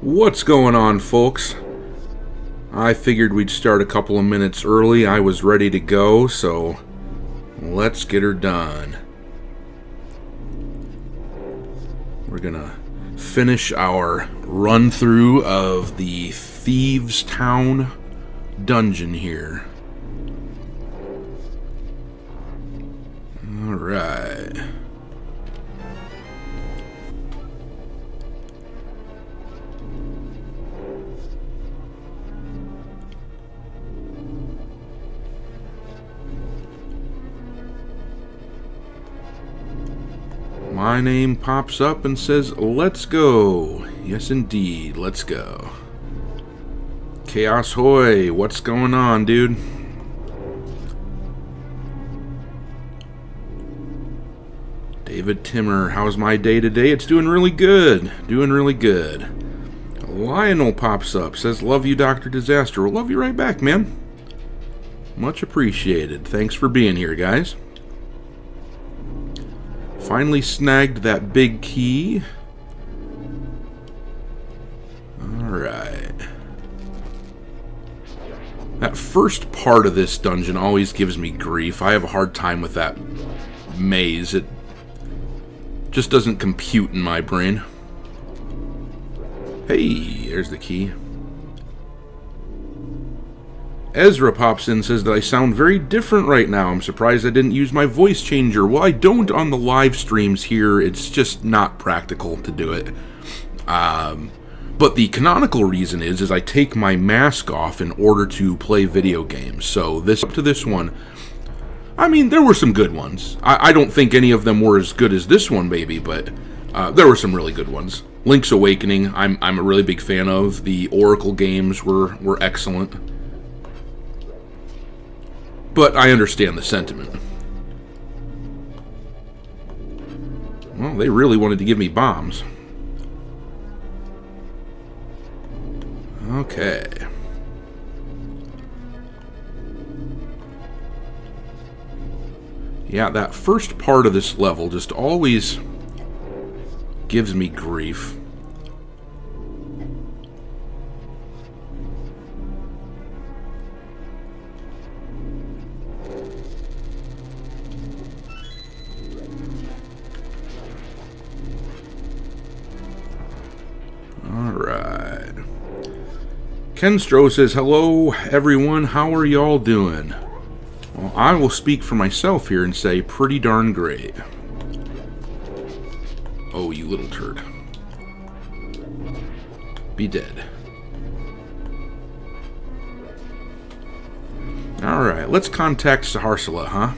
What's going on, folks? I figured we'd start a couple of minutes early. I was ready to go, so let's get her done. We're gonna finish our run-through of the Thieves Town dungeon here. Alright. My name pops up and says, let's go. Yes, indeed, let's go. Chaos Hoy, what's going on, dude? David Timmer, how's my day today? It's doing really good. Doing really good. Lionel pops up, says, love you, Dr. Disaster. Well, love you right back, man. Much appreciated. Thanks for being here, guys. Finally snagged that big key. Alright. That first part of this dungeon always gives me grief. I have a hard time with that maze. It just doesn't compute in my brain. Hey, there's the key. Ezra pops in and says that I sound very different right now. I'm surprised I didn't use my voice changer. Well, I don't on the live streams here. It's just not practical to do it. But the canonical reason is I take my mask off in order to play video games. So up to this one, I mean, there were some good ones. I don't think any of them were as good as this one, maybe, but there were some really good ones. Link's Awakening, I'm a really big fan of. The Oracle games were excellent. But I understand the sentiment. Well, they really wanted to give me bombs. Okay. Yeah, that first part of this level just always gives me grief. Alright. Kenstro says, hello everyone, how are y'all doing? Well, I will speak for myself here and say pretty darn great. Oh, you little turd. Be dead. Alright, let's contact Saharsala, huh?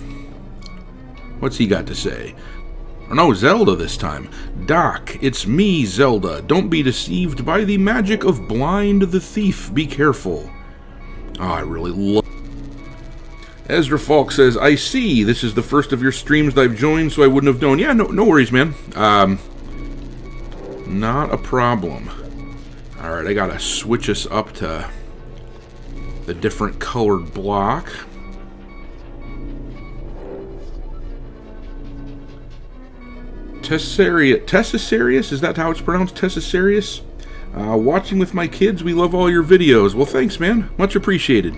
What's he got to say? Oh no, Zelda this time. Doc, it's me, Zelda. Don't be deceived by the magic of Blind the Thief. Be careful. Oh, I really love... Ezra Falk says, I see. This is the first of your streams that I've joined, so I wouldn't have known. Yeah, no worries, man. Not a problem. Alright, I gotta switch us up to the different colored block. Tessarius? Is that how it's pronounced? Tessarius? Watching with my kids, we love all your videos. Well, thanks, man. Much appreciated.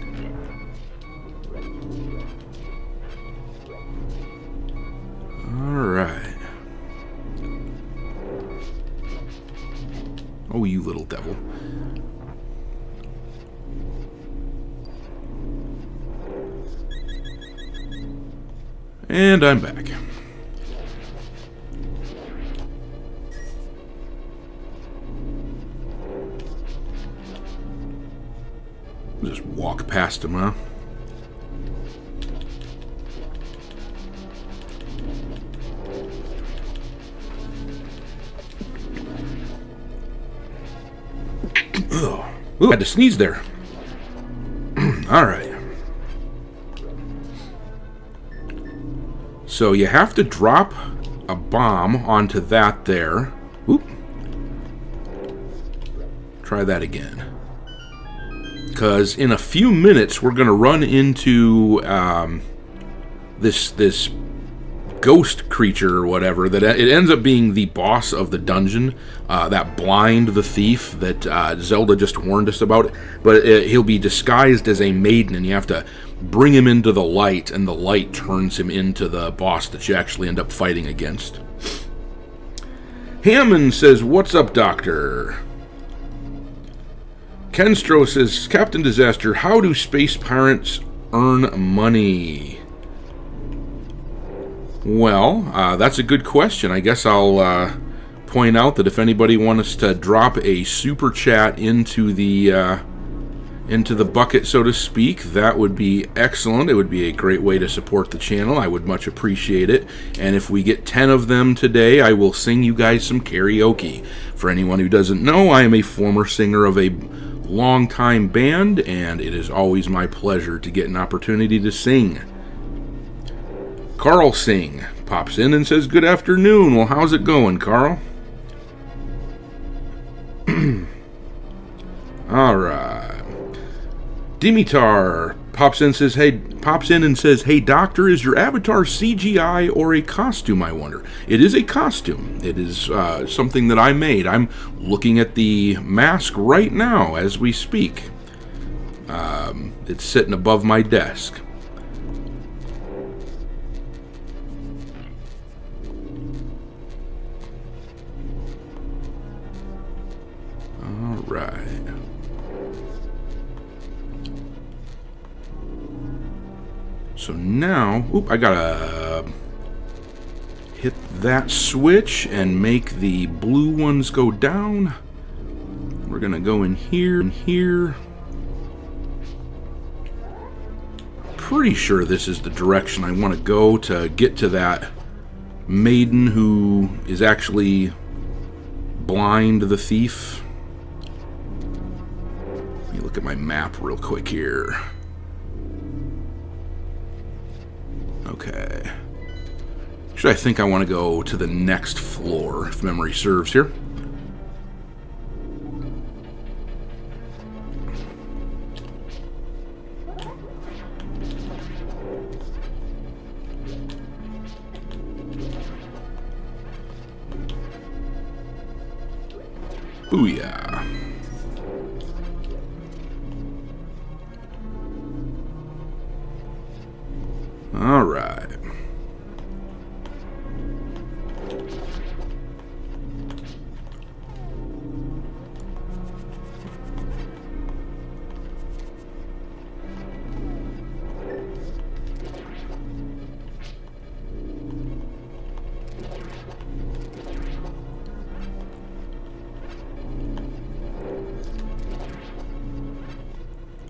Alright. Oh, you little devil. And I'm back. Just walk past him, huh? Ooh, I had to sneeze there. Alright. So you have to drop a bomb onto that there. Oop. Try that again. Because in a few minutes we're going to run into this ghost creature or whatever, that it ends up being the boss of the dungeon, that blind the thief that Zelda just warned us about. But he'll be disguised as a maiden, and you have to bring him into the light, and the light turns him into the boss that you actually end up fighting against. Hammond says, "What's up, Doctor?" Kenstro says, "Captain Disaster, how do space pirates earn money?" Well, that's a good question. I guess I'll point out that if anybody wants to drop a super chat into the bucket, so to speak, that would be excellent. It would be a great way to support the channel. I would much appreciate it. And if we get 10 of them today, I will sing you guys some karaoke. For anyone who doesn't know, I am a former singer of a longtime band, and it is always my pleasure to get an opportunity to sing. Carl Singh pops in and says, "Good afternoon." Well, how's it going, Carl? All right. Dimitar pops in and says, "Hey, Doctor, is your avatar CGI or a costume, I wonder?" It is a costume. It is something that I made. I'm looking at the mask right now as we speak. It's sitting above my desk. All right. So now, I gotta hit that switch and make the blue ones go down. We're gonna go in here and here. Pretty sure this is the direction I want to go to get to that maiden who is actually blind the thief. Let me look at my map real quick here. Okay. Actually, I think I want to go to the next floor, if memory serves here. Booyah. All right.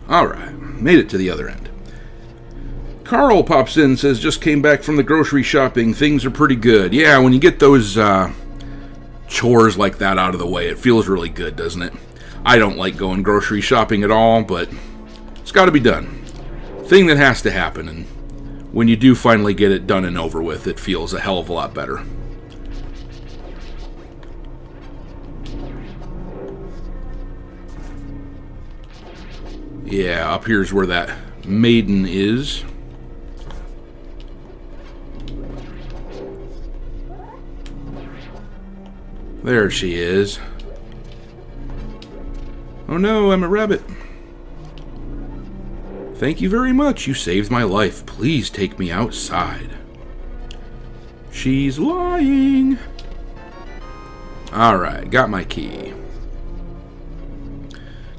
All right. Made it to the other end. Carl pops in and says, "Just came back from the grocery shopping. Things are pretty good." Yeah, when you get those chores like that out of the way, it feels really good, doesn't it? I don't like going grocery shopping at all, but it's got to be done. Thing that has to happen, and when you do finally get it done and over with, it feels a hell of a lot better. Yeah, up here's where that maiden is. There she is. Oh no, I'm a rabbit. Thank you very much. You saved my life. Please take me outside. She's lying. Alright, got my key.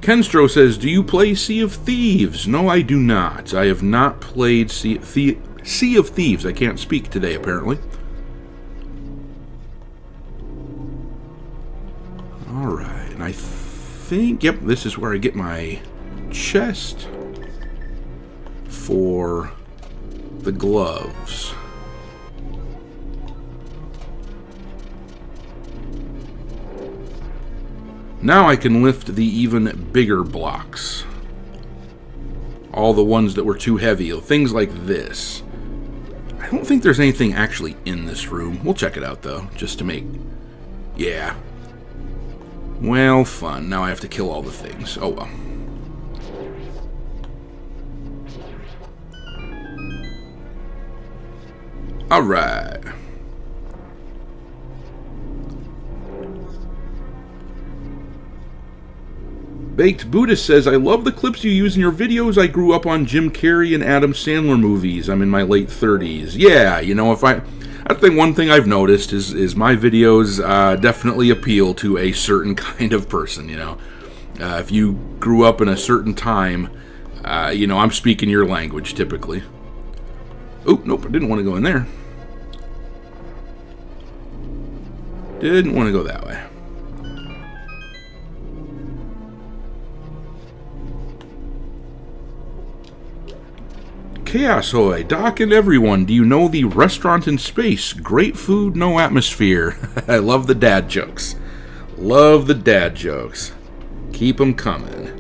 Kenstro says, "Do you play Sea of Thieves?" No, I do not. I have not played Sea of Thieves. I can't speak today, apparently. Alright, and I think, yep, this is where I get my chest for the gloves. Now I can lift the even bigger blocks. All the ones that were too heavy, things like this. I don't think there's anything actually in this room. We'll check it out, though, just to make... Yeah. Well, fun. Now I have to kill all the things. Oh, well. Alright. Baked Buddhist says, I love the clips you use in your videos. I grew up on Jim Carrey and Adam Sandler movies. I'm in my late 30s. Yeah, you know, I think one thing I've noticed is my videos definitely appeal to a certain kind of person, you know. If you grew up in a certain time, you know, I'm speaking your language typically. Oh, nope, I didn't want to go in there. Didn't want to go that way. Chaosoid, Doc and everyone, do you know the restaurant in space? Great food, no atmosphere. I love the dad jokes. Love the dad jokes. Keep them coming.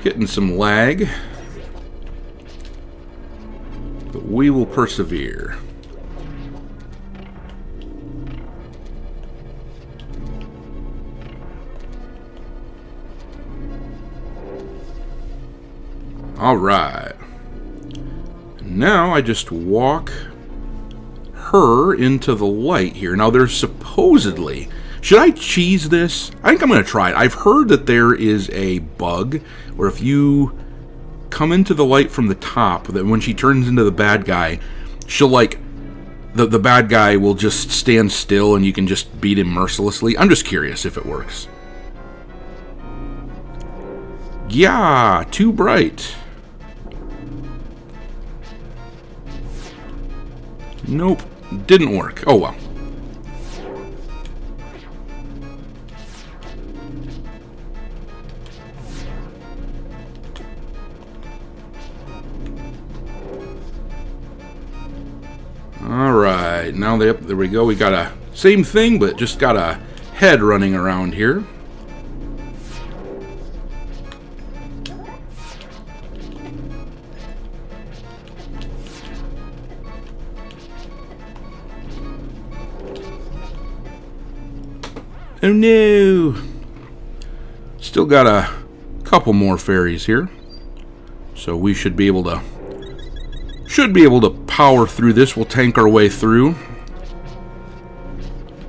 Getting some lag. But we will persevere. Alright. Now I just walk her into the light here. Now there's supposedly... Should I cheese this? I think I'm going to try it. I've heard that there is a bug where if you come into the light from the top, that when she turns into the bad guy, she'll like... The bad guy will just stand still and you can just beat him mercilessly. I'm just curious if it works. Yeah, too bright. Nope, didn't work. Oh well. Alright, now there we go. We got a same thing, but just got a head running around here. Oh no! Still got a couple more fairies here. So we should be able to power through this. We'll tank our way through.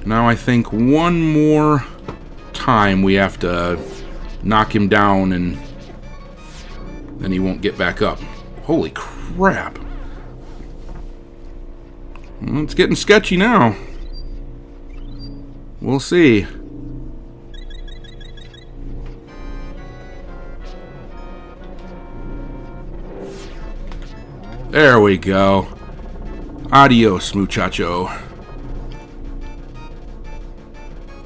Now I think one more time we have to knock him down and then he won't get back up. Holy crap. Well, it's getting sketchy now. We'll see. There we go. Adios, muchacho.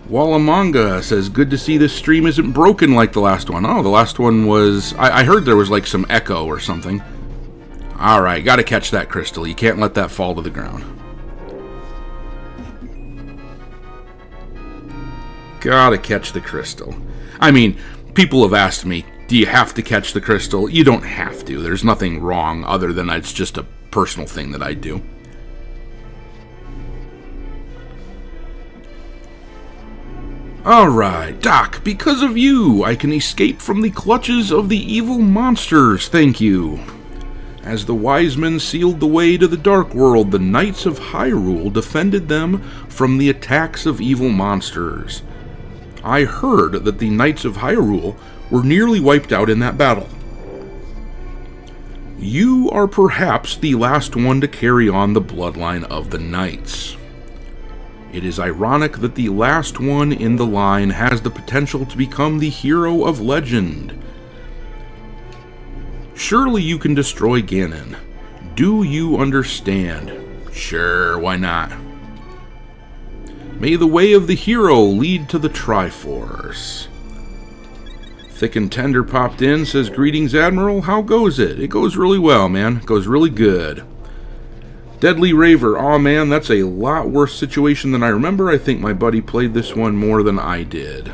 Wallamanga says, good to see this stream isn't broken like the last one. Oh, the last one was... I heard there was like some echo or something. Alright, gotta catch that crystal. You can't let that fall to the ground. Gotta catch the crystal. I mean, people have asked me, do you have to catch the crystal? You don't have to. There's nothing wrong other than it's just a personal thing that I do. Alright, Doc, because of you, I can escape from the clutches of the evil monsters. Thank you. As the wise men sealed the way to the dark world, the knights of Hyrule defended them from the attacks of evil monsters. I heard that the knights of Hyrule were nearly wiped out in that battle. You are perhaps the last one to carry on the bloodline of the knights. It is ironic that the last one in the line has the potential to become the hero of legend. Surely you can destroy Ganon. Do you understand? Sure, why not? May the way of the hero lead to the Triforce. Thick and Tender popped in, says, greetings, Admiral. How goes it? It goes really well, man. It goes really good. Deadly Raver. Aw, man, that's a lot worse situation than I remember. I think my buddy played this one more than I did.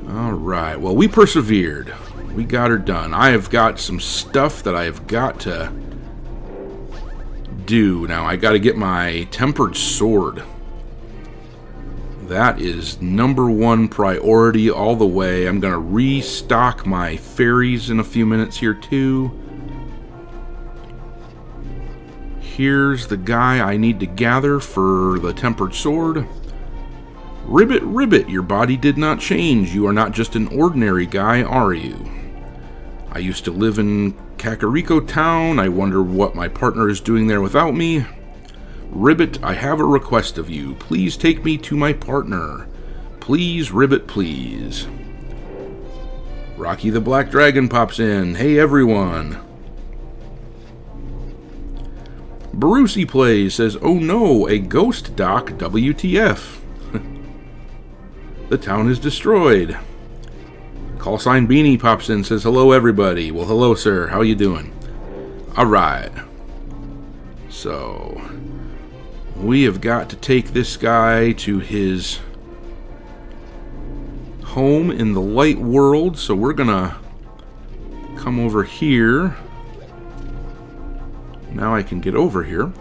Alright, well, we persevered. We got her done. I have got some stuff that I have got to do. Now, I got to get my Tempered Sword. That is number one priority all the way. I'm going to restock my fairies in a few minutes here too. Here's the guy I need to gather for the tempered sword. Ribbit, Ribbit, your body did not change. You are not just an ordinary guy, are you? I used to live in Kakariko Town. I wonder what my partner is doing there without me. Ribbit, I have a request of you. Please take me to my partner. Please, Ribbit, please. Rocky the Black Dragon pops in. Hey, everyone. Brucey Plays says, oh no, a ghost doc, WTF. The town is destroyed. Call sign Beanie pops in, says, hello, everybody. Well, hello, sir. How you doing? All right. So, we have got to take this guy to his home in the light world. So we're going to come over here. Now I can get over here.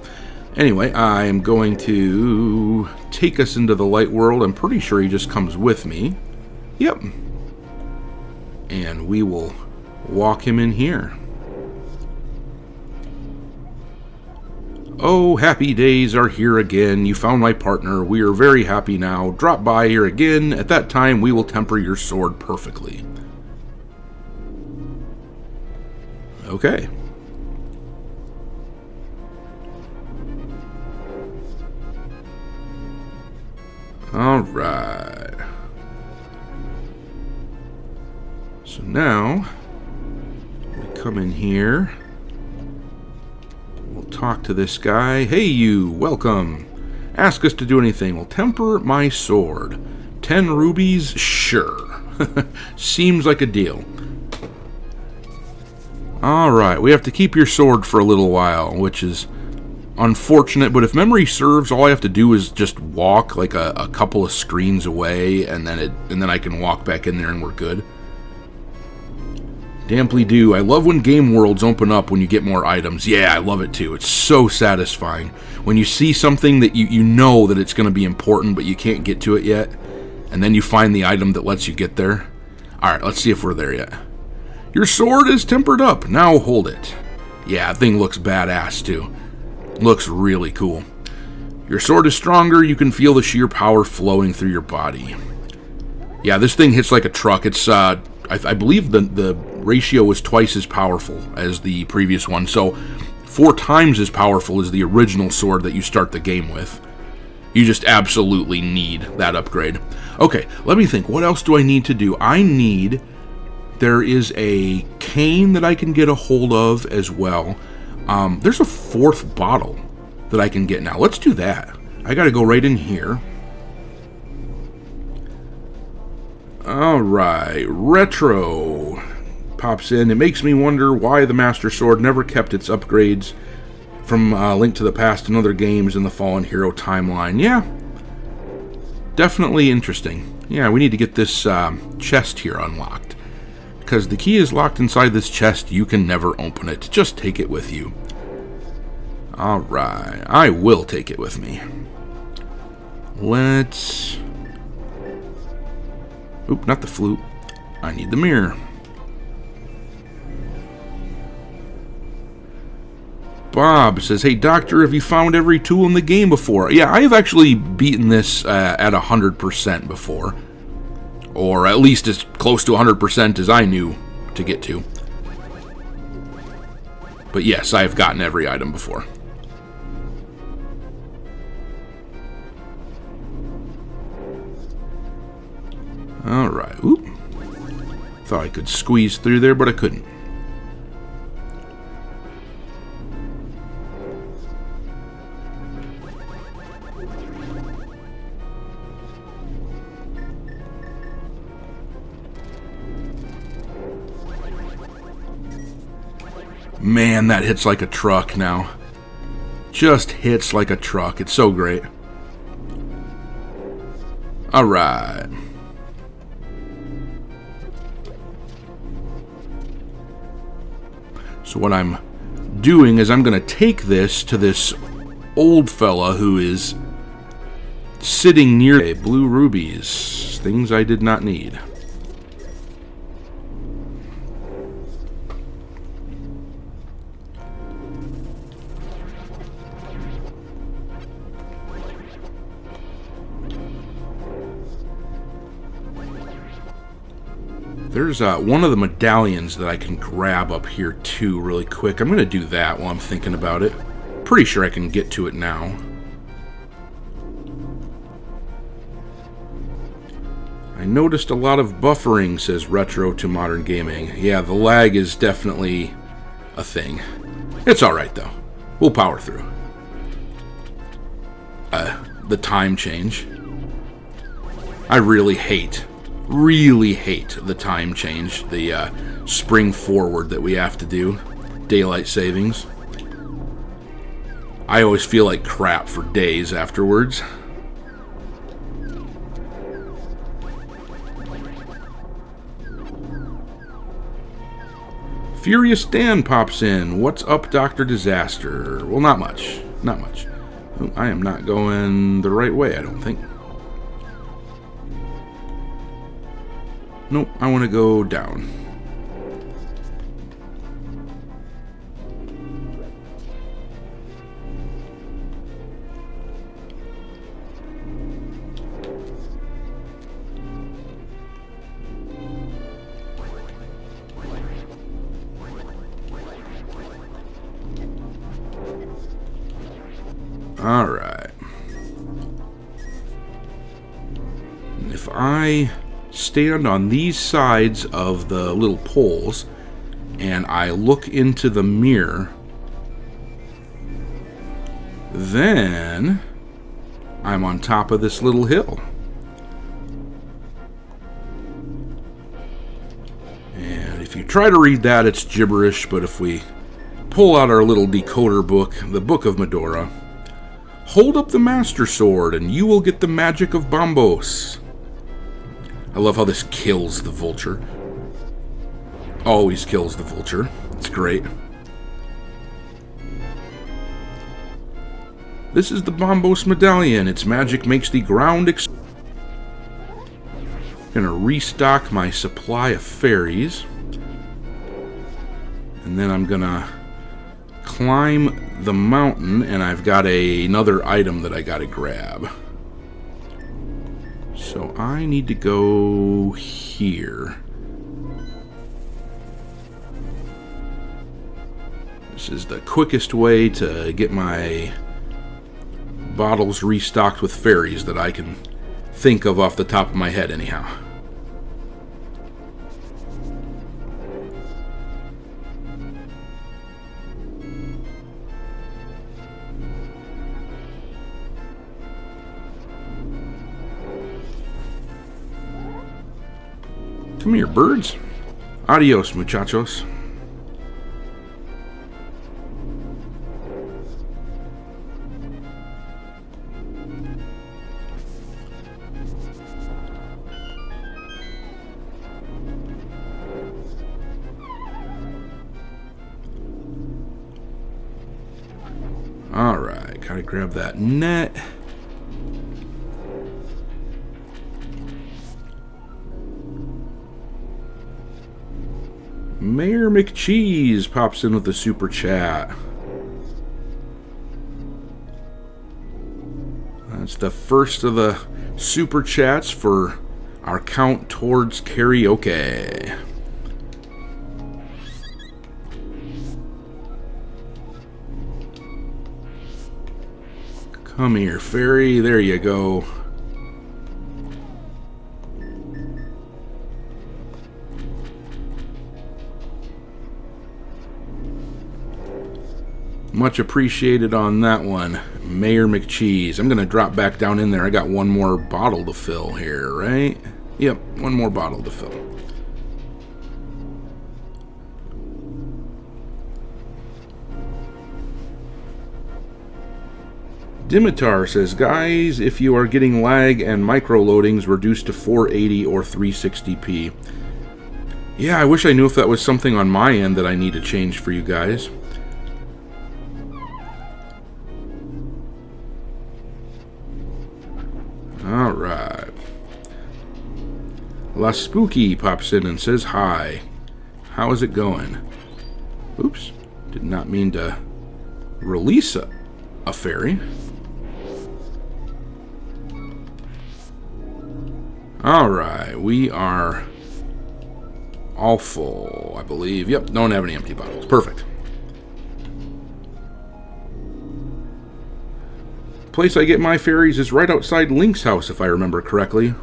Anyway, I am going to take us into the light world. I'm pretty sure he just comes with me. Yep. And we will walk him in here. Oh, happy days are here again. You found my partner. We are very happy now. Drop by here again. At that time, we will temper your sword perfectly. Okay. Alright. So now, we come in here. We'll talk to this guy. Hey you, welcome. Ask us to do anything. We'll temper my sword. 10 rubies? Sure. Seems like a deal. Alright, we have to keep your sword for a little while, which is unfortunate, but if memory serves, all I have to do is just walk like a couple of screens away, and then I can walk back in there and we're good. Damply do. I love when game worlds open up when you get more items. Yeah, I love it too. It's so satisfying. When you see something that you know that it's going to be important, but you can't get to it yet, and then you find the item that lets you get there. Alright, let's see if we're there yet. Your sword is tempered up. Now hold it. Yeah, that thing looks badass too. Looks really cool. Your sword is stronger. You can feel the sheer power flowing through your body. Yeah, this thing hits like a truck. It's I believe the ratio was twice as powerful as the previous one. So 4 times as powerful as the original sword that you start the game with. You just absolutely need that upgrade. Okay, let me think. What else do I need to do? There is a cane that I can get a hold of as well. There's a 4th bottle that I can get now. Let's do that. I gotta go right in here. Alright, Retro pops in. It makes me wonder why the Master Sword never kept its upgrades from Link to the Past and other games in the Fallen Hero timeline. Yeah, definitely interesting. Yeah, we need to get this chest here unlocked. Because the key is locked inside this chest, you can never open it. Just take it with you. Alright, I will take it with me. Let's... Oop, not the flute. I need the mirror. Bob says, hey doctor, have you found every tool in the game before? Yeah, I have actually beaten this at 100% before. Or at least as close to 100% as I knew to get to. But yes, I have gotten every item before. Alright, oop. Thought I could squeeze through there, but I couldn't. Man, that hits like a truck now. Just hits like a truck. It's so great. Alright. So what I'm doing is I'm going to take this to this old fella who is sitting near blue rubies. Things I did not need. There's one of the medallions that I can grab up here too really quick. I'm going to do that while I'm thinking about it. Pretty sure I can get to it now. I noticed a lot of buffering, says Retro to Modern Gaming. Yeah, the lag is definitely a thing. It's alright though. We'll power through. The time change. I really hate the time change, the spring forward that we have to do, daylight savings. I always feel like crap for days afterwards. Furious Dan pops in. What's up, Dr. Disaster? Well, not much. Not much. I am not going the right way, I don't think. Nope, I want to go down. Alright. If I stand on these sides of the little poles and I look into the mirror, then I'm on top of this little hill. And if you try to read that, it's gibberish, but if we pull out our little decoder book, the Book of Medora, hold up the Master Sword and you will get the magic of Bombos. I love how this kills the vulture. Always kills the vulture. It's great. This is the Bombos medallion. Its magic makes the ground explode. Gonna restock my supply of fairies. And then I'm gonna climb the mountain, and I've got another item that I gotta grab. So I need to go here. This is the quickest way to get my bottles restocked with fairies that I can think of off the top of my head anyhow. Come here, birds. Adios, muchachos. Alright, gotta grab that net. Mayor McCheese pops in with the super chat. That's the first of the super chats for our count towards karaoke. Come here, fairy. There you go. Much appreciated on that one, Mayor McCheese. I'm going to drop back down in there. I got one more bottle to fill here, right? Yep, one more bottle to fill. Dimitar says, guys, if you are getting lag and micro loadings, reduced to 480 or 360p. Yeah, I wish I knew if that was something on my end that I need to change for you guys. Alright. La Spooky pops in and says hi. How is it going? Oops. Did not mean to release a fairy. Alright, we are all full, I believe. Yep, don't have any empty bottles. Perfect. Place I get my fairies is right outside Link's house, if I remember correctly.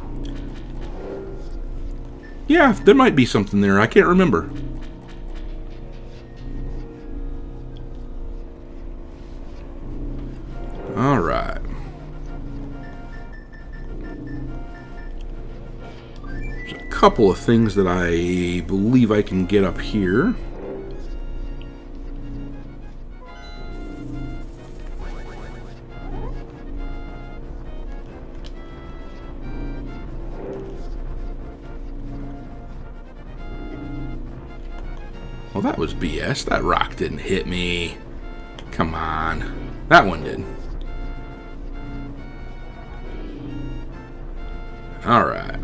Yeah, there might be something there. I can't remember. Alright. There's a couple of things that I believe I can get up here. Well, that was BS. That rock didn't hit me. Come on. That one did. Alright.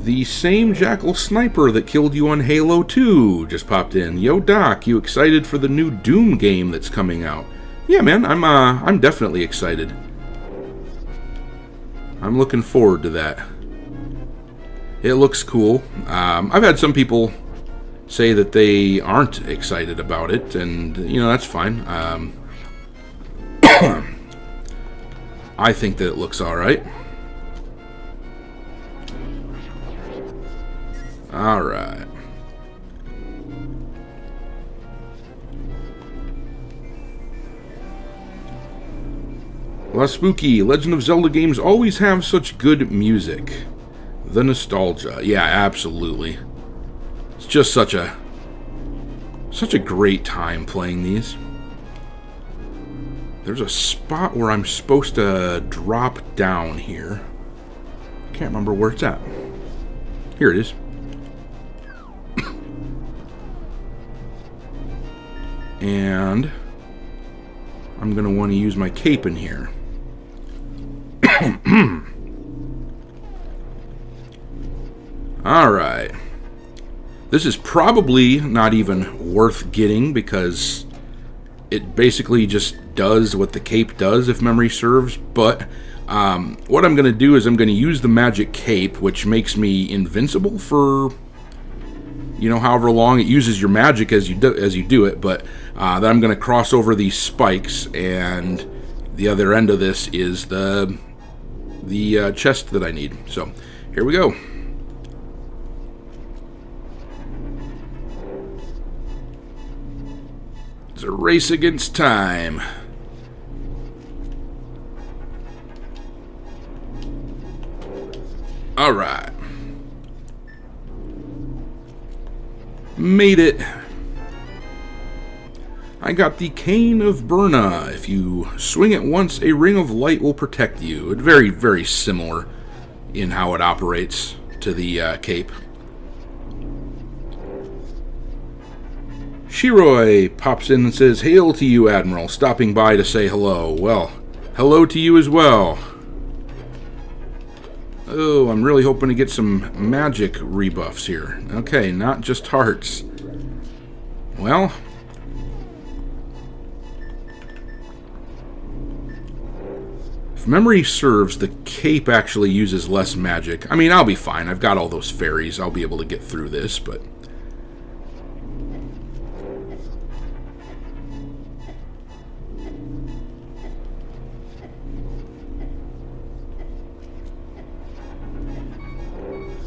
The same Jackal Sniper that killed you on Halo 2 just popped in. Yo, Doc, you excited for the new Doom game that's coming out? Yeah, man, I'm definitely excited. I'm looking forward to that. It looks cool. I've had some people say that they aren't excited about it, and, you know, that's fine. I think that it looks alright. Alright. La Spooky, Legend of Zelda games always have such good music. The nostalgia. Yeah, absolutely. It's just such a great time playing these. There's a spot where I'm supposed to drop down here. Can't remember where it's at. Here it is. And I'm going to want to use my cape in here. Alright. This is probably not even worth getting because it basically just does what the cape does, if memory serves. But what I'm going to do is I'm going to use the magic cape, which makes me invincible for, you know, however long. It uses your magic as you do it. But then I'm going to cross over these spikes, and the other end of this is the chest that I need. So here we go. It's a race against time. Alright. Made it. I got the Cane of Burna. If you swing it once, a ring of light will protect you. It's very, very similar in how it operates to the cape. Shiroi pops in and says, "Hail to you, Admiral, stopping by to say hello." Well, hello to you as well. Oh, I'm really hoping to get some magic rebuffs here. Okay, not just hearts. Well, if memory serves, the cape actually uses less magic. I mean, I'll be fine. I've got all those fairies. I'll be able to get through this, but...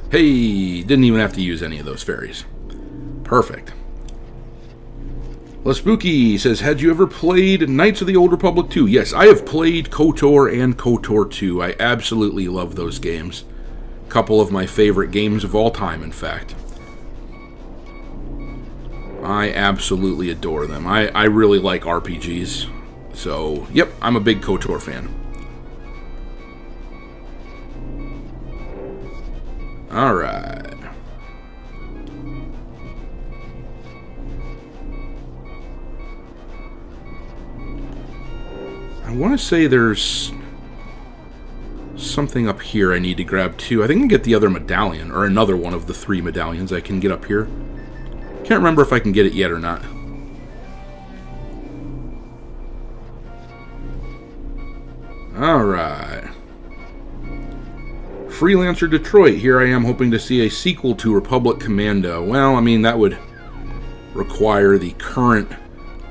Hey, didn't even have to use any of those fairies. Perfect. La Spooky says, had you ever played Knights of the Old Republic 2? Yes, I have played KOTOR and KOTOR 2. I absolutely love those games. A couple of my favorite games of all time, in fact. I absolutely adore them. I really like RPGs. So, yep, I'm a big KOTOR fan. Alright. I want to say there's something up here I need to grab too. I think I can get the other medallion, or another one of the 3 medallions I can get up here. Can't remember if I can get it yet or not. Alright. Freelancer Detroit. Here I am hoping to see a sequel to Republic Commando. Well, I mean, that would require the current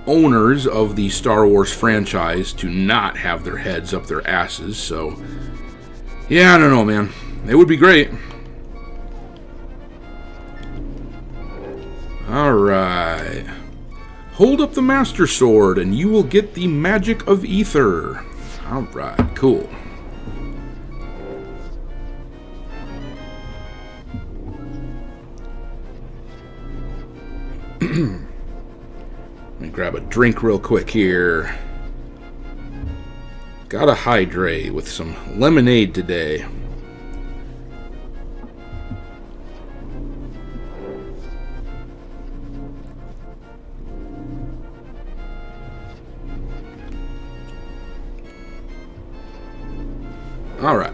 owners of the Star Wars franchise to not have their heads up their asses, so yeah, I don't know, man. It would be great. Alright. Hold up the Master Sword and you will get the magic of ether. Alright, cool. Let me grab a drink real quick here. Gotta hydrate with some lemonade today. All right.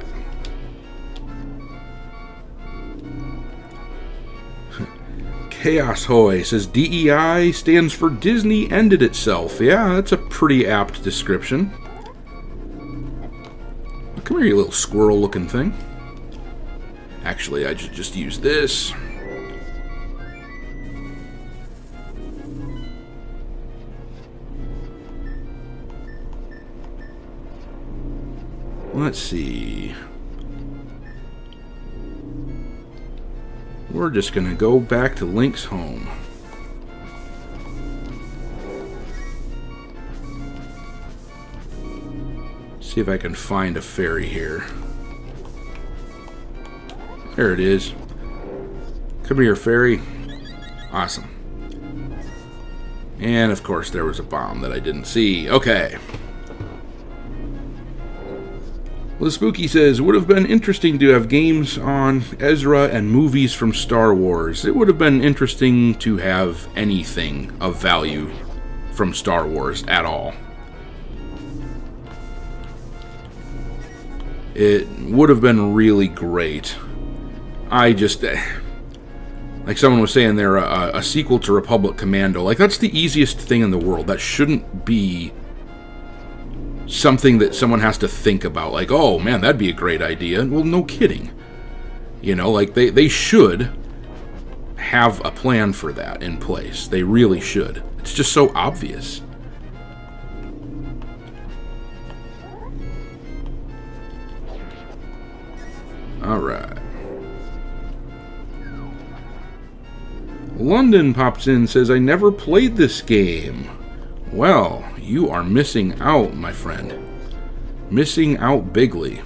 Chaos Hoy says DEI stands for Disney ended itself. Yeah, that's a pretty apt description. Come here, you little squirrel-looking thing. Actually, I should just use this. Let's see. We're just going to go back to Link's home. See if I can find a ferry here. There it is. Come here, ferry. Awesome. And of course there was a bomb that I didn't see. Okay. Well, the Spooky says, would have been interesting to have games on Ezra and movies from Star Wars. It would have been interesting to have anything of value from Star Wars at all. It would have been really great. I just, like someone was saying there, a sequel to Republic Commando. Like, that's the easiest thing in the world. That shouldn't be something that someone has to think about. Like, oh man, that'd be a great idea. Well, no kidding. You know, like, they should have a plan for that in place. They really should. It's just so obvious. Alright. London pops in, says, I never played this game. Well, you are missing out, my friend. Missing out bigly.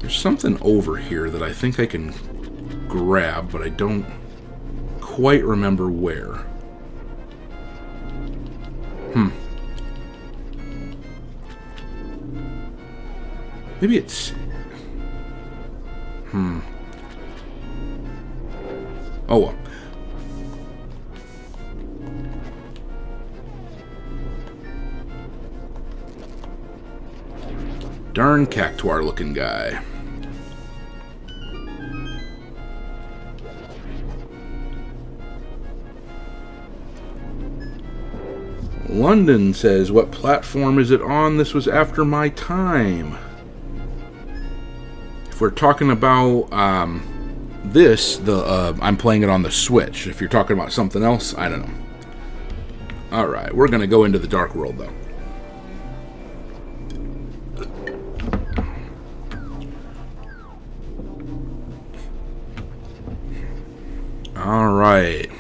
There's something over here that I think I can grab, but I don't quite remember where. Maybe it's... Oh well. Darn cactuar looking guy. London says, what platform is it on? This was after my time. If we're talking about this, I'm playing it on the Switch. If you're talking about something else, I don't know. Alright, we're going to go into the Dark World, though. Alright.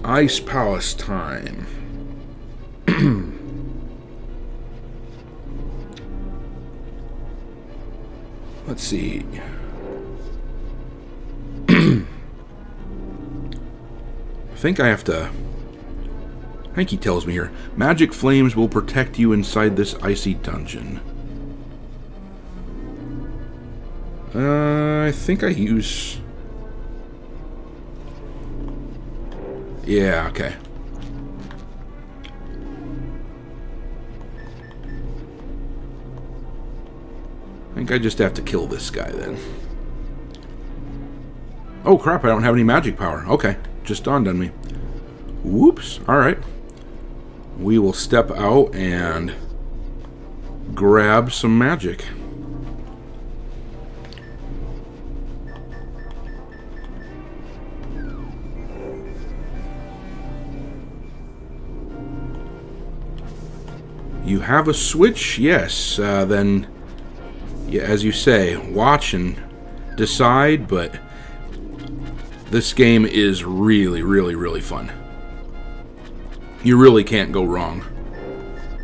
Ice Palace time. Let's see. I think I have to... I think he tells me here. Magic flames will protect you inside this icy dungeon. I think I use... Yeah, okay. I think I just have to kill this guy then. Oh crap, I don't have any magic power. Okay, just dawned on me. Whoops, alright. We will step out and grab some magic. You have a Switch? Yes. Then, yeah, as you say, watch and decide, but this game is really, really, really fun. You really can't go wrong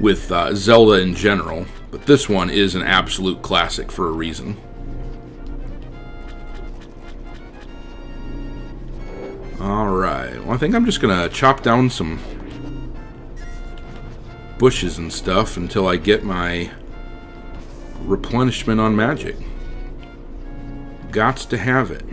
with Zelda in general, but this one is an absolute classic for a reason. Alright, well I think I'm just going to chop down some bushes and stuff until I get my replenishment on magic. Gots to have it.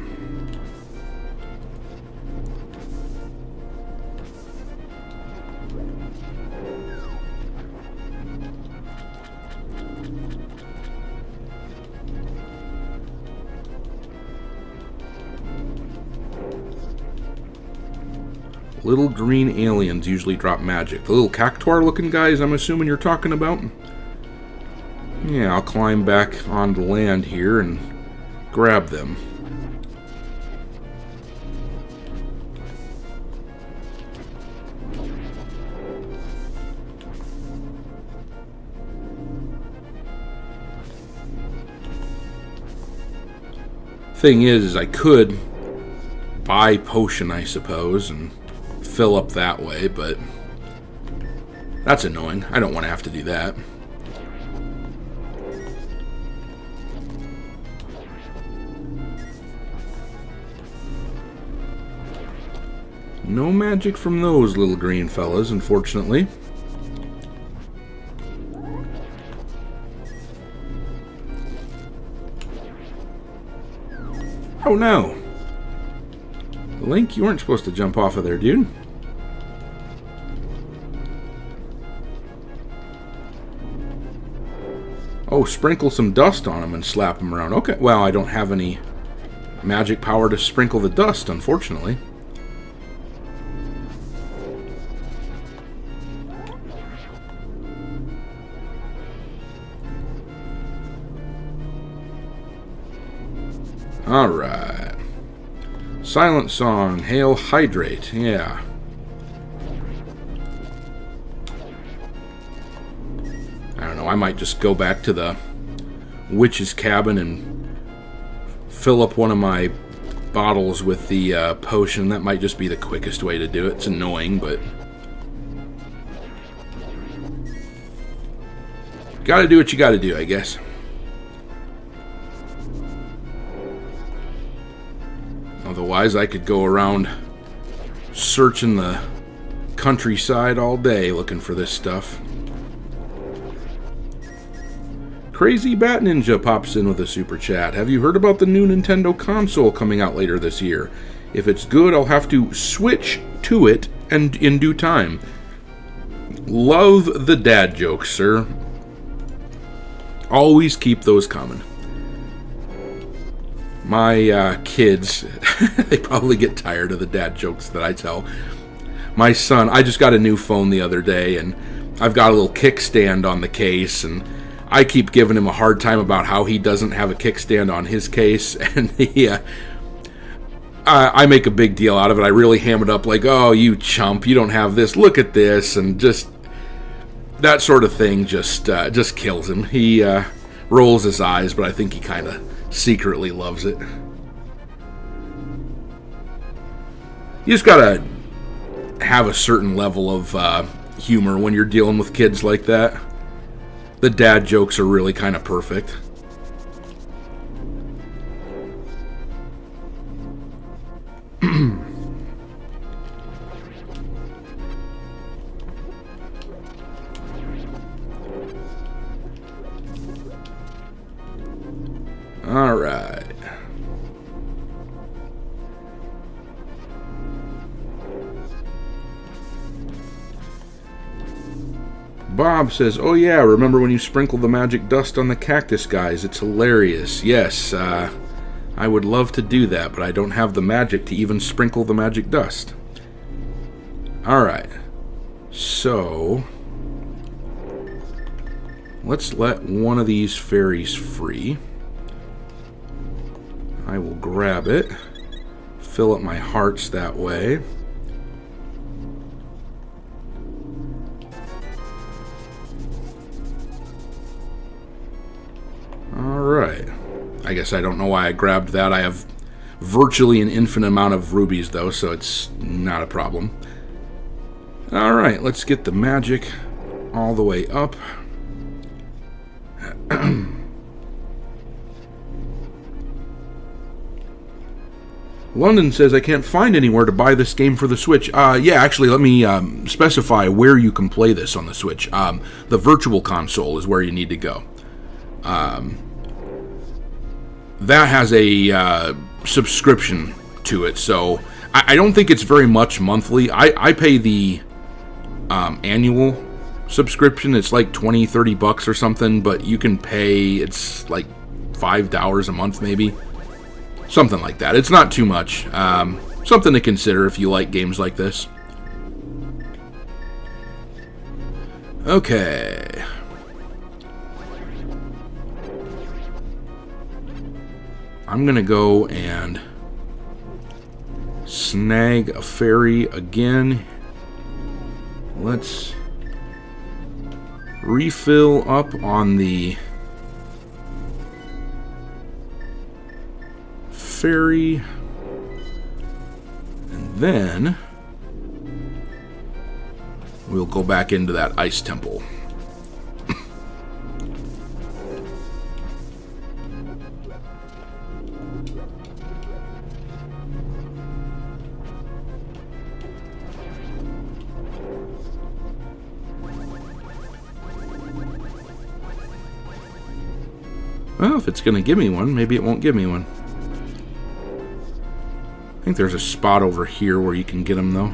Little green aliens usually drop magic. The little cactuar looking guys I'm assuming you're talking about? Yeah, I'll climb back onto land here and grab them. Thing is I could buy potion, I suppose, and fill up that way, but that's annoying. I don't want to have to do that. No magic from those little green fellas, unfortunately. Oh no! Link, you weren't supposed to jump off of there, dude. Oh, sprinkle some dust on him and slap him around. Okay, well, I don't have any magic power to sprinkle the dust, unfortunately. Alright. Silent Song, Hail Hydrate, yeah. I don't know, I might just go back to the witch's cabin and fill up one of my bottles with the potion. That might just be the quickest way to do it. It's annoying, but gotta do what you gotta do, I guess. Otherwise, I could go around searching the countryside all day looking for this stuff. Crazy Bat Ninja pops in with a super chat. Have you heard about the new Nintendo console coming out later this year? If it's good, I'll have to switch to it and in due time. Love the dad jokes, sir. Always keep those coming. My kids, they probably get tired of the dad jokes that I tell. My son, I just got a new phone the other day, and I've got a little kickstand on the case, and I keep giving him a hard time about how he doesn't have a kickstand on his case, and I make a big deal out of it. I really ham it up like, oh, you chump, you don't have this, look at this, and just that sort of thing just kills him. He rolls his eyes, but I think he kind of secretly loves it. You just gotta have a certain level of humor when you're dealing with kids like that. The dad jokes are really kind of perfect. All right. Bob says, "Oh yeah, remember when you sprinkle the magic dust on the cactus guys? It's hilarious." Yes, I would love to do that, but I don't have the magic to even sprinkle the magic dust. Alright, so let's let one of these fairies free. I will grab it, fill up my hearts that way. Alright. I guess I don't know why I grabbed that. I have virtually an infinite amount of rubies, though, so it's not a problem. Alright, let's get the magic all the way up. London says, "I can't find anywhere to buy this game for the Switch." Yeah, actually, let me specify where you can play this on the Switch. The Virtual Console is where you need to go. That has a subscription to it, so I don't think it's very much monthly. I pay the annual subscription. It's like $20-30 or something, but you can pay, it's like $5 a month maybe. Something like that. It's not too much. Something to consider if you like games like this. Okay. I'm going to go and snag a fairy again. Let's refill up on the fairy. And then we'll go back into that ice temple. Well, if it's going to give me one, maybe it won't give me one. I think there's a spot over here where you can get them, though.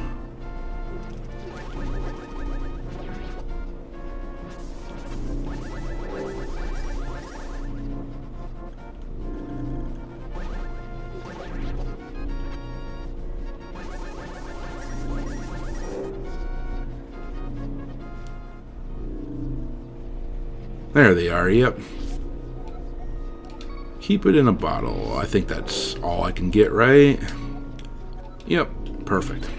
There they are, yep. Keep it in a bottle. I think that's all I can get, right? Yep, perfect.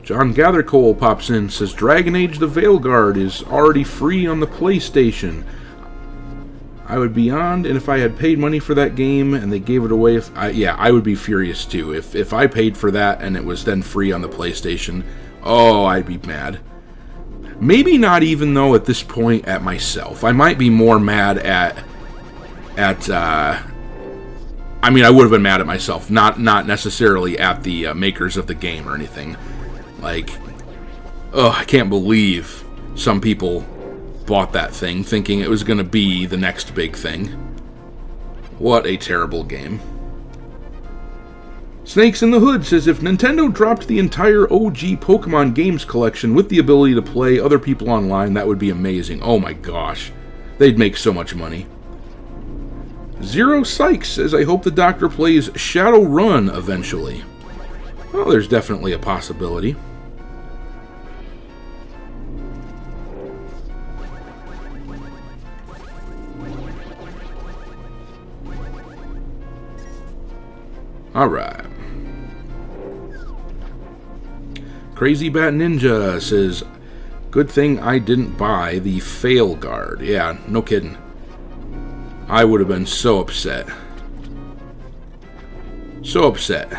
John Gathercole pops in, says Dragon Age the Veilguard is already free on the PlayStation. I would be beyond, and if I had paid money for that game and they gave it away, I would be furious too. If I paid for that and it was then free on the PlayStation, oh, I'd be mad. Maybe not even though at this point at myself. I might be more mad at I mean, I would have been mad at myself, not necessarily at the makers of the game or anything. Like, oh, I can't believe some people bought that thing thinking it was going to be the next big thing. What a terrible game. Snakes in the Hood says, if Nintendo dropped the entire OG Pokemon games collection with the ability to play other people online, that would be amazing. Oh my gosh. They'd make so much money. Zero Sykes says, I hope the Doctor plays Shadowrun eventually. Well, there's definitely a possibility. Alright. Crazy Bat Ninja says, good thing I didn't buy the Fail Guard. Yeah, no kidding. I would have been so upset. So upset.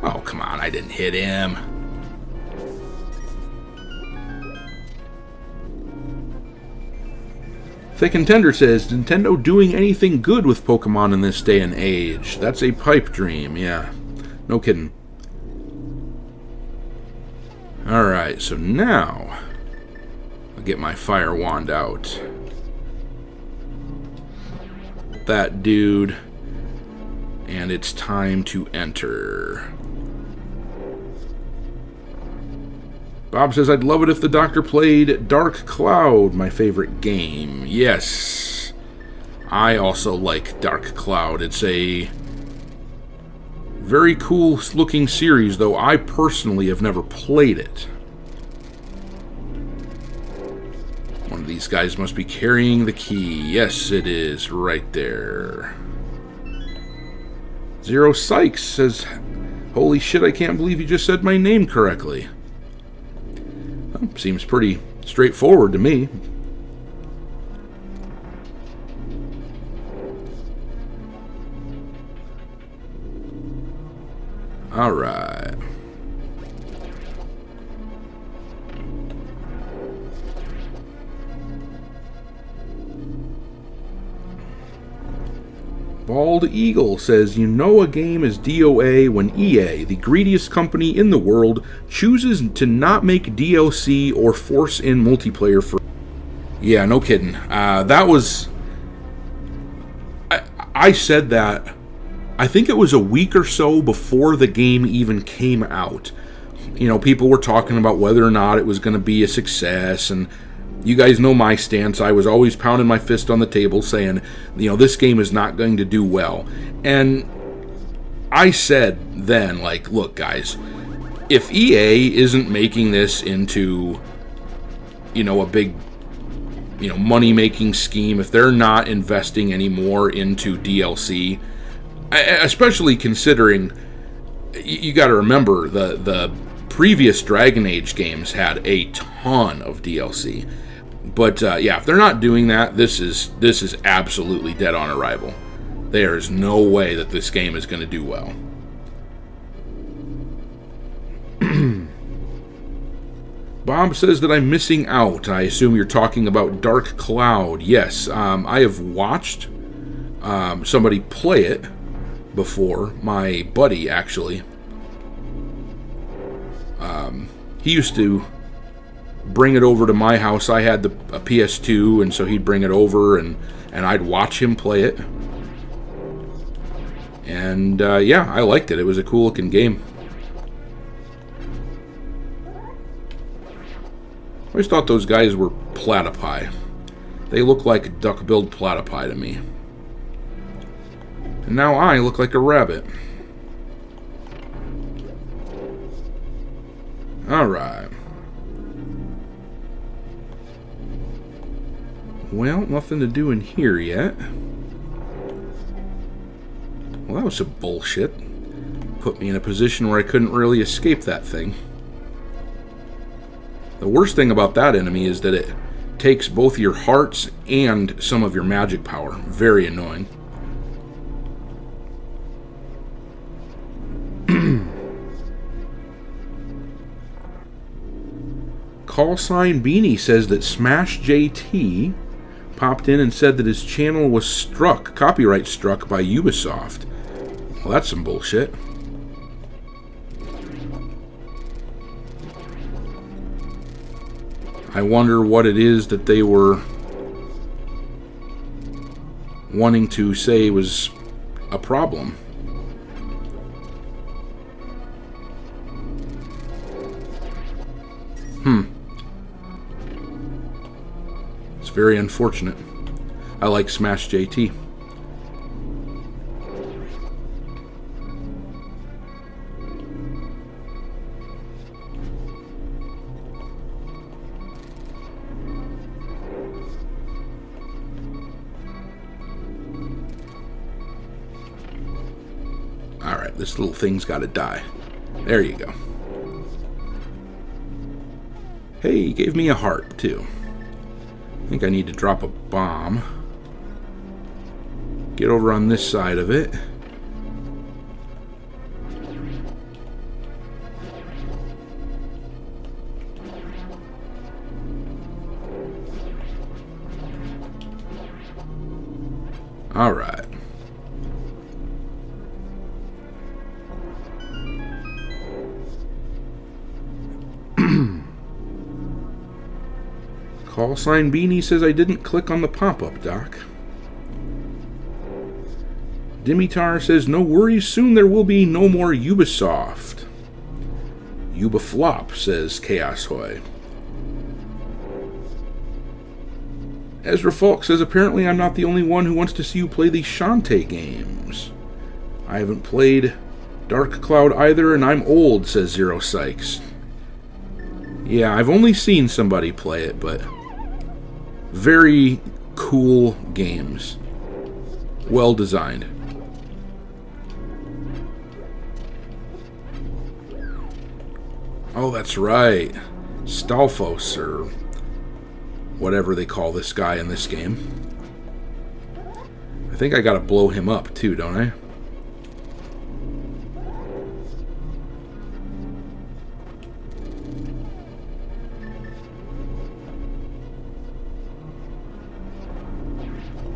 Oh, come on, I didn't hit him. Thick and Tender says, Nintendo doing anything good with Pokemon in this day and age? That's a pipe dream, yeah. No kidding. Alright, so now I'll get my fire wand out. That dude. And it's time to enter. Bob says, I'd love it if the Doctor played Dark Cloud, my favorite game. Yes. I also like Dark Cloud. It's a very cool looking series, though I personally have never played it. One of these guys must be carrying the key. Yes, it is right there. Zero Sykes says, holy shit, I can't believe you just said my name correctly. Well, seems pretty straightforward to me. All right. Bald Eagle says, you know a game is DOA when EA, the greediest company in the world, chooses to not make DLC or force in multiplayer for... Yeah, no kidding. That was... I said that, I think it was a week or so before the game even came out. You know, people were talking about whether or not it was going to be a success, and you guys know my stance. I was always pounding my fist on the table saying, you know, this game is not going to do well. And I said then, like, look, guys, if EA isn't making this into, you know, a big, you know, money-making scheme, if they're not investing any more into DLC, especially considering, you got to remember, the previous Dragon Age games had a ton of DLC. But yeah, if they're not doing that, this is absolutely dead on arrival. There is no way that this game is going to do well. Bob says that I'm missing out. I assume you're talking about Dark Cloud. Yes, I have watched somebody play it before. My buddy, actually. He used to bring it over to my house. I had a PS2, and so he'd bring it over, and I'd watch him play it. And yeah, I liked it. It was a cool looking game. I always thought those guys were platypi. They look like duck-billed platypi to me. And now I look like a rabbit. Alright. Well, nothing to do in here yet. Well, that was some bullshit. Put me in a position where I couldn't really escape that thing. The worst thing about that enemy is that it takes both your hearts and some of your magic power. Very annoying. Call sign Beanie says that Smash JT popped in and said that his channel was struck, copyright struck by Ubisoft. Well, that's some bullshit. I wonder what it is that they were wanting to say was a problem. It's very unfortunate. I like Smash JT. Alright, this little thing's gotta die. There you go. Hey, he gave me a heart, too. I think I need to drop a bomb. Get over on this side of it. Alright. Call sign Beanie says I didn't click on the pop-up, Doc. Dimitar says no worries, soon there will be no more Ubisoft. Ubaflop, says Chaos Hoy. Ezra Falk says apparently I'm not the only one who wants to see you play the Shantae games. I haven't played Dark Cloud either, and I'm old, says Zero Sykes. Yeah, I've only seen somebody play it, but very cool games. Well designed. Oh, that's right. Stalfos, or whatever they call this guy in this game. I think I gotta blow him up too, don't I?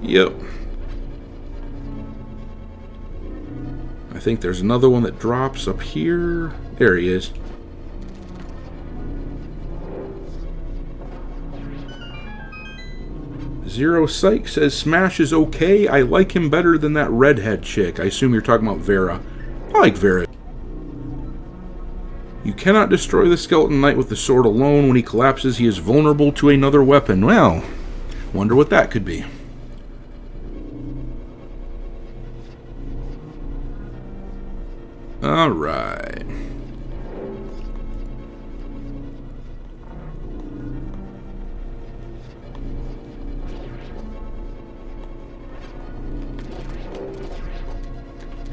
Yep. I think there's another one that drops up here. There he is. Zero Psych says Smash is okay. I like him better than that redhead chick. I assume you're talking about Vera. I like Vera. You cannot destroy the Skeleton Knight with the sword alone. When he collapses, he is vulnerable to another weapon. Well, wonder what that could be. Alright.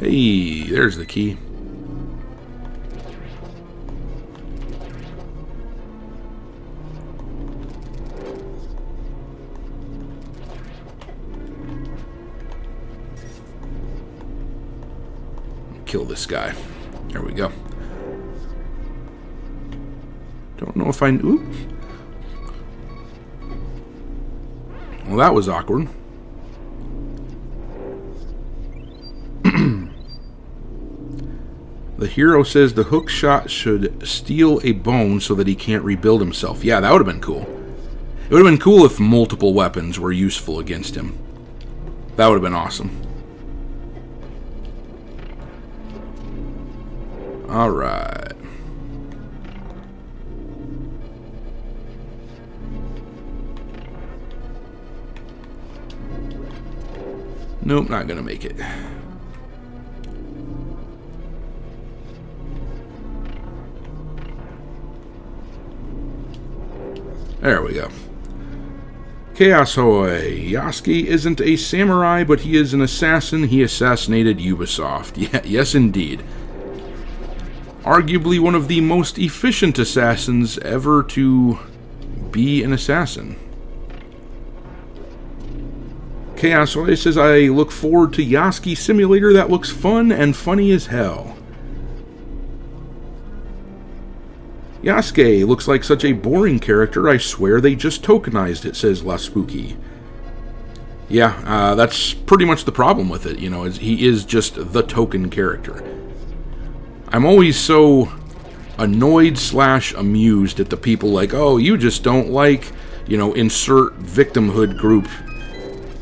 Hey, there's the key. Kill this guy. There we go. Don't know if I... Oop. Well, that was awkward. The hero says the hook shot should steal a bone so that he can't rebuild himself. Yeah, that would have been cool. It would have been cool if multiple weapons were useful against him. That would have been awesome. Alright. Nope, not gonna make it. There we go. Chaos Hoy. Yasuke isn't a samurai, but he is an assassin. He assassinated Ubisoft. Yeah, yes, indeed. Arguably one of the most efficient assassins ever to be an assassin. Chaos Hoy says, I look forward to Yasuke Simulator. That looks fun and funny as hell. Yasuke looks like such a boring character, I swear they just tokenized it, says La Spooky. Yeah, that's pretty much the problem with it, you know, he is just the token character. I'm always so annoyed / amused at the people like, oh, you just don't like, you know, insert victimhood group,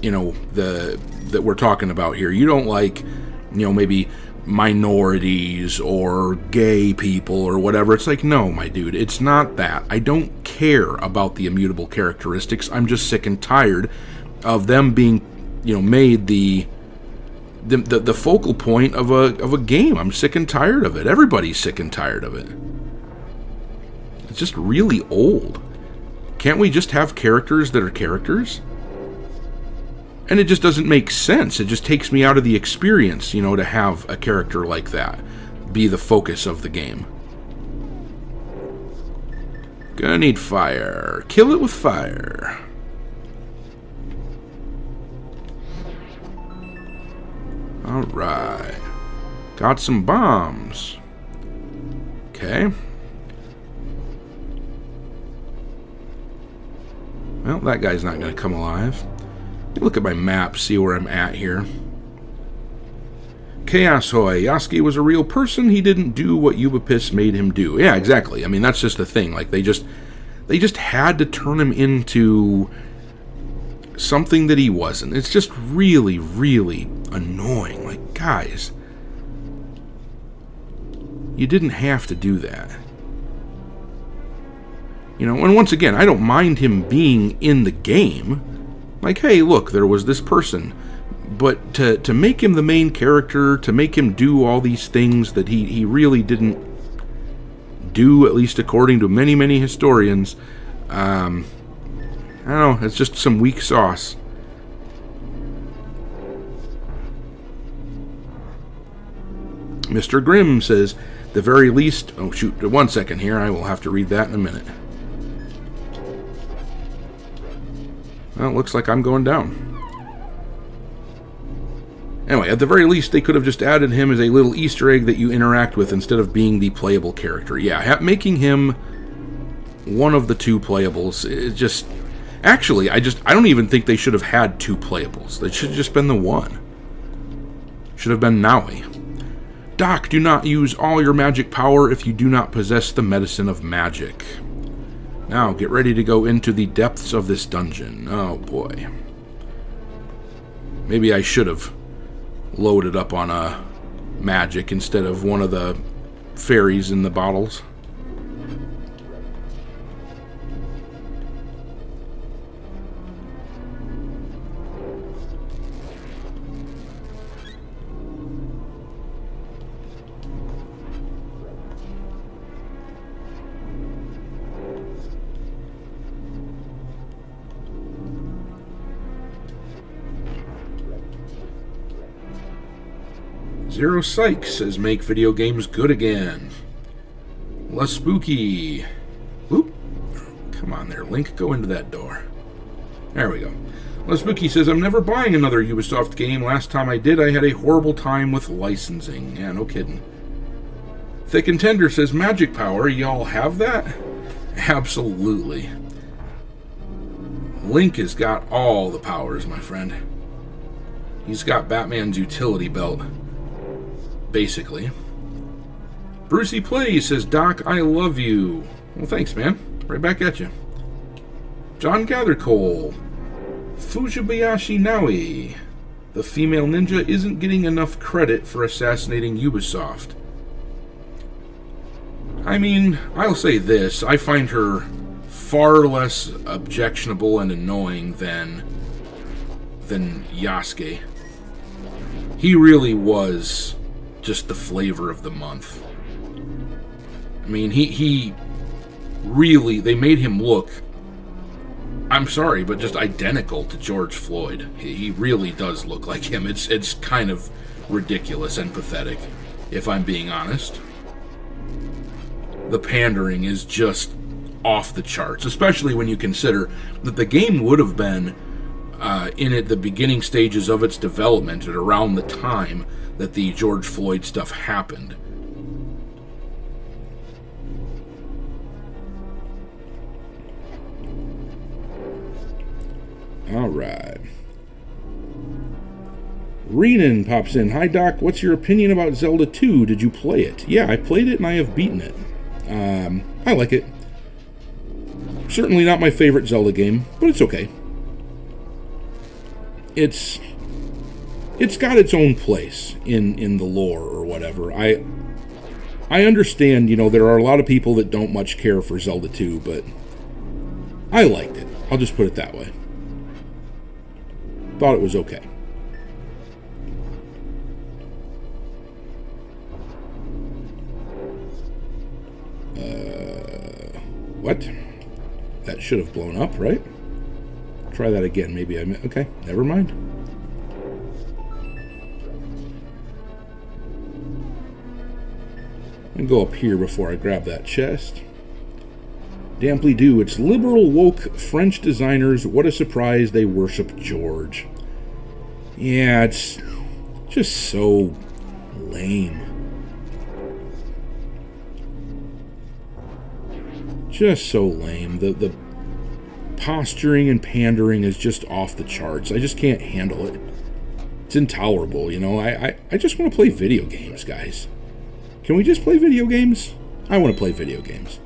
you know, that we're talking about here. You don't like, you know, maybe minorities or gay people or whatever. It's like, no, my dude, it's not that. I don't care about the immutable characteristics. I'm just sick and tired of them being, you know, made the focal point of a game. I'm sick and tired of it. Everybody's sick and tired of it. It's just really old. Can't we just have characters that are characters? And it just doesn't make sense. It just takes me out of the experience, you know, to have a character like that be the focus of the game. Gonna need fire. Kill it with fire. Alright. Got some bombs. Okay. Well, that guy's not gonna come alive. Look at my map, see where I'm at here. Chaos Hoy. Yasuke was a real person. He didn't do what Yubapis made him do. Yeah, exactly. I mean, that's just the thing. Like, they just had to turn him into something that he wasn't. It's just really, really annoying. Like, guys, you didn't have to do that. You know, and once again, I don't mind him being in the game. Like, hey, look, there was this person. But to make him the main character, to make him do all these things that he really didn't do, at least according to many, many historians, I don't know, it's just some weak sauce. Mr. Grimm says, the very least... Oh, shoot, 1 second here. I will have to read that in a minute. Well, it looks like I'm going down. Anyway, at the very least, they could have just added him as a little Easter egg that you interact with instead of being the playable character. Yeah, making him one of the two playables, it just... Actually, I don't even think they should have had two playables. They should have just been the one. Should have been Naui. Doc, do not use all your magic power if you do not possess the medicine of magic. Now, get ready to go into the depths of this dungeon. Oh, boy. Maybe I should have loaded up on a magic instead of one of the fairies in the bottles. Zero Sykes says, make video games good again. Less spooky. Whoop. Come on there, Link. Go into that door. There we go. Less spooky says, I'm never buying another Ubisoft game. Last time I did, I had a horrible time with licensing. Yeah, no kidding. Thick and Tender says, magic power. Y'all have that? Absolutely. Link has got all the powers, my friend. He's got Batman's utility belt. Basically. Brucey Plays says, Doc, I love you. Well, thanks, man. Right back at you. John Gathercole. Fujibayashi Naui. The female ninja isn't getting enough credit for assassinating Ubisoft. I mean, I'll say this. I find her far less objectionable and annoying than Yasuke. He really was just the flavor of the month. I mean, he really, they made him look, I'm sorry, but just identical to George Floyd. He really does look like him. It's kind of ridiculous and pathetic, if I'm being honest. The pandering is just off the charts, especially when you consider that the game would have been in the beginning stages of its development at around the time that the George Floyd stuff happened. Alright. Renan pops in. Hi, Doc. What's your opinion about Zelda 2? Did you play it? Yeah, I played it and I have beaten it. I like it. Certainly not my favorite Zelda game, but it's okay. It's got its own place in the lore or whatever. I understand, there are a lot of people that don't much care for Zelda 2, but I liked it. I'll just put it that way. Thought it was okay. What? That should have blown up, right? Try that again. Maybe okay, never mind. And go up here before I grab that chest. Damply do. It's liberal woke French designers. What a surprise, they worship George. Yeah, it's just so lame. Just so lame. The posturing and pandering is just off the charts. I just can't handle it. It's intolerable, you know. I just want to play video games, guys. Can we just play video games? I want to play video games.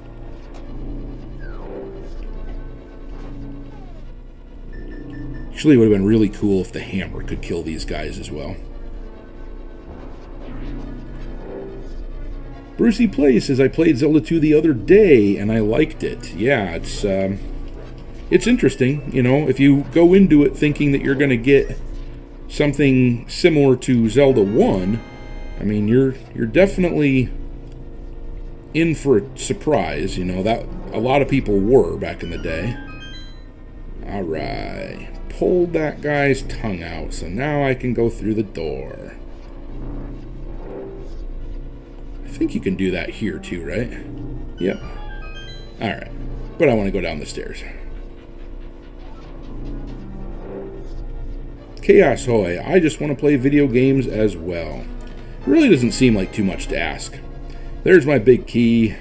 Actually, it would have been really cool if the hammer could kill these guys as well. Brucey Play says, I played Zelda 2 the other day, and I liked it. Yeah, it's interesting, you know, if you go into it thinking that you're going to get something similar to Zelda 1, I mean, you're definitely in for a surprise, you know, that a lot of people were back in the day. Alright, pulled that guy's tongue out, so now I can go through the door. I think you can do that here too, right? Yep. Alright, but I want to go down the stairs. Chaos Hoy, I just want to play video games as well. It really doesn't seem like too much to ask. There's my big key.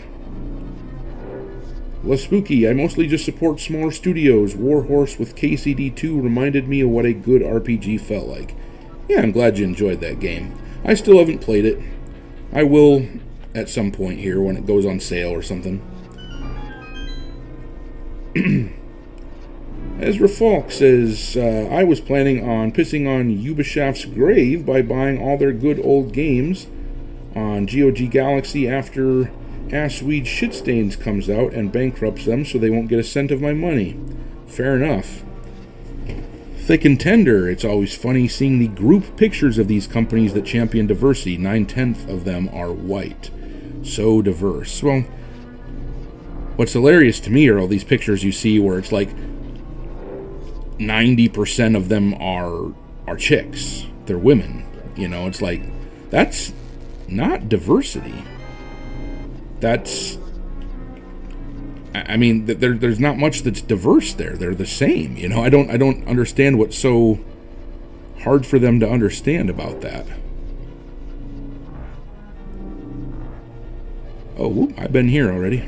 La Spooky, I mostly just support smaller studios. Warhorse with KCD2 reminded me of what a good RPG felt like. Yeah, I'm glad you enjoyed that game. I still haven't played it. I will at some point here when it goes on sale or something. Ezra Falk says, I was planning on pissing on Ubisoft's grave by buying all their good old games on GOG Galaxy after Assweed Shitstains comes out and bankrupts them so they won't get a cent of my money. Fair enough. Thick and Tender, it's always funny seeing the group pictures of these companies that champion diversity. 9/10 of them are white. So diverse. Well, what's hilarious to me are all these pictures you see where it's like 90% of them are chicks. They're women. You know, it's like, that's not diversity. That's, I mean, there's not much that's diverse there. They're the same, you know. I don't understand what's so hard for them to understand about that. Oh, whoop, I've been here already.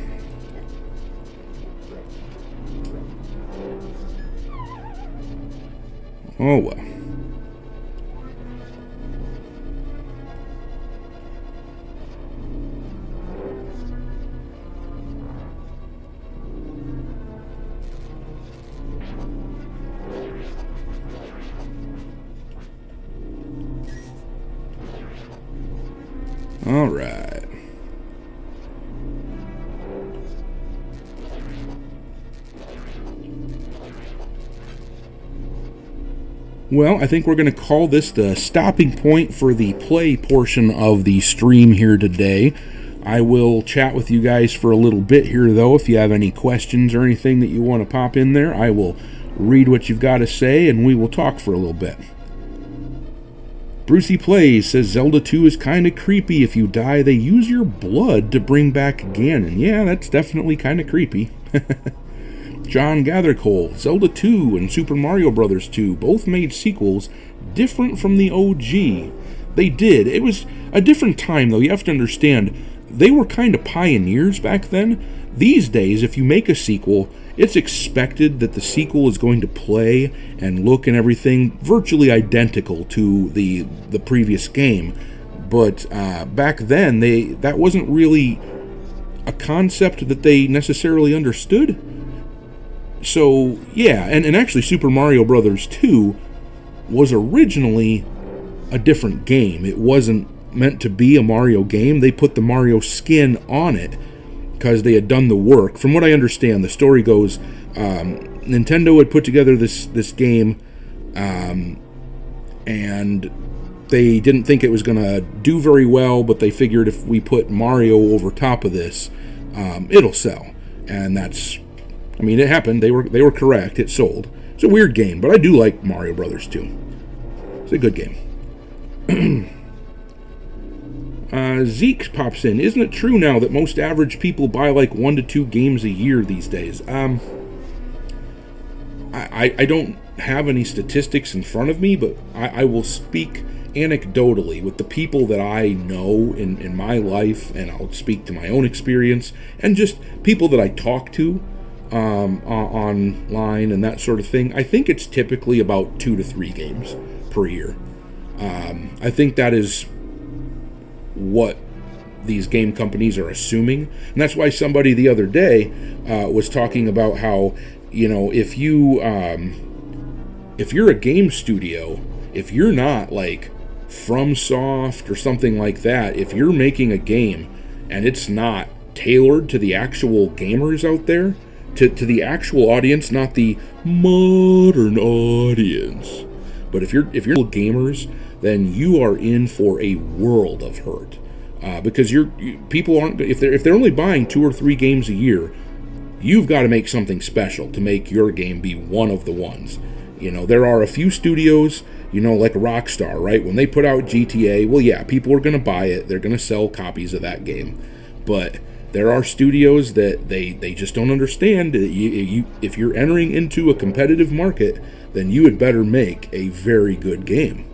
Oh well. All right. Well, I think we're going to call this the stopping point for the play portion of the stream here today. I will chat with you guys for a little bit here, though. If you have any questions or anything that you want to pop in there, I will read what you've got to say, and we will talk for a little bit. Brucey Plays says, Zelda 2 is kind of creepy. If you die, they use your blood to bring back Ganon. Yeah, that's definitely kind of creepy. John Gathercole, Zelda 2 and Super Mario Bros. 2 both made sequels different from the OG. They did. It was a different time, though. You have to understand, they were kind of pioneers back then. These days, if you make a sequel, it's expected that the sequel is going to play and look and everything virtually identical to the previous game. But back then, that wasn't really a concept that they necessarily understood. So, yeah, and actually Super Mario Bros. 2 was originally a different game. It wasn't meant to be a Mario game. They put the Mario skin on it because they had done the work. From what I understand, the story goes, Nintendo had put together this game, and they didn't think it was going to do very well, but they figured if we put Mario over top of this, it'll sell. And that's, I mean, it happened. They were correct. It sold. It's a weird game, but I do like Mario Brothers 2. It's a good game. Zeke pops in. Isn't it true now that most average people buy like 1 to 2 games a year these days? I don't have any statistics in front of me, but I will speak anecdotally with the people that I know in my life, and I'll speak to my own experience, and just people that I talk to. online and that sort of thing, I think it's typically about 2 to 3 games per year. I think that is what these game companies are assuming, and that's why somebody the other day was talking about how, if you're a game studio, if you're not like FromSoft or something like that, if you're making a game and it's not tailored to the actual gamers out there, to the actual audience, not the modern audience, but if you're gamers, then you are in for a world of hurt, because people aren't, if they're only buying 2 or 3 games a year, you've got to make something special to make your game be one of the ones. There are a few studios, like Rockstar, right? When they put out GTA, well, yeah, people are going to buy it. They're going to sell copies of that game. But there are studios that they just don't understand that if you're entering into a competitive market, then you had better make a very good game.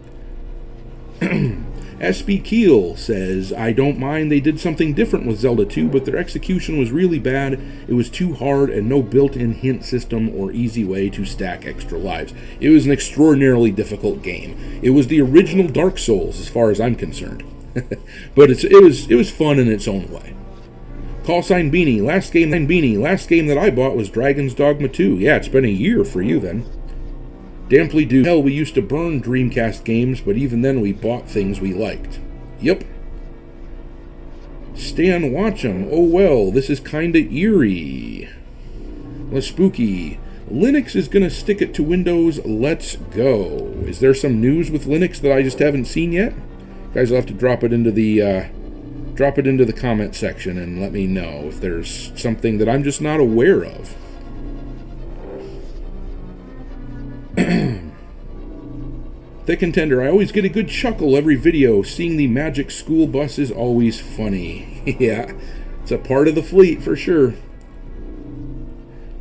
SB Keel says, I don't mind they did something different with Zelda 2, but their execution was really bad. It was too hard and no built-in hint system or easy way to stack extra lives. It was an extraordinarily difficult game. It was the original Dark Souls as far as I'm concerned. But it was fun in its own way. Callsign Beanie, last game that I bought was Dragon's Dogma 2. Yeah, it's been a year for you then. Damply do. Hell, we used to burn Dreamcast games, but even then we bought things we liked. Yep. Stan Watch'em. Oh well, this is kinda eerie. Less spooky. Linux is gonna stick it to Windows. Let's go. Is there some news with Linux that I just haven't seen yet? Guys, I'll have to drop it into the comment section and let me know if there's something that I'm just not aware of. Thick and Tender, I always get a good chuckle every video. Seeing the magic school bus is always funny. Yeah, it's a part of the fleet for sure.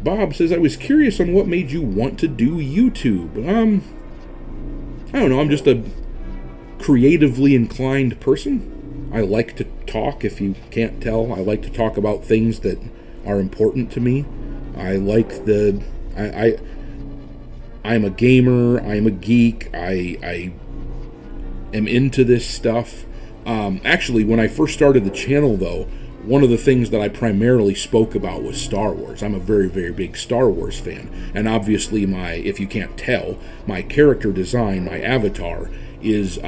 Bob says, I was curious on what made you want to do YouTube. I don't know, I'm just a creatively inclined person. I like to talk, if you can't tell. I like to talk about things that are important to me. I like I'm a gamer, I'm a geek, I am into this stuff. Actually, when I first started the channel, though, one of the things that I primarily spoke about was Star Wars. I'm a very, very big Star Wars fan. And obviously, if you can't tell, my character design, my avatar, is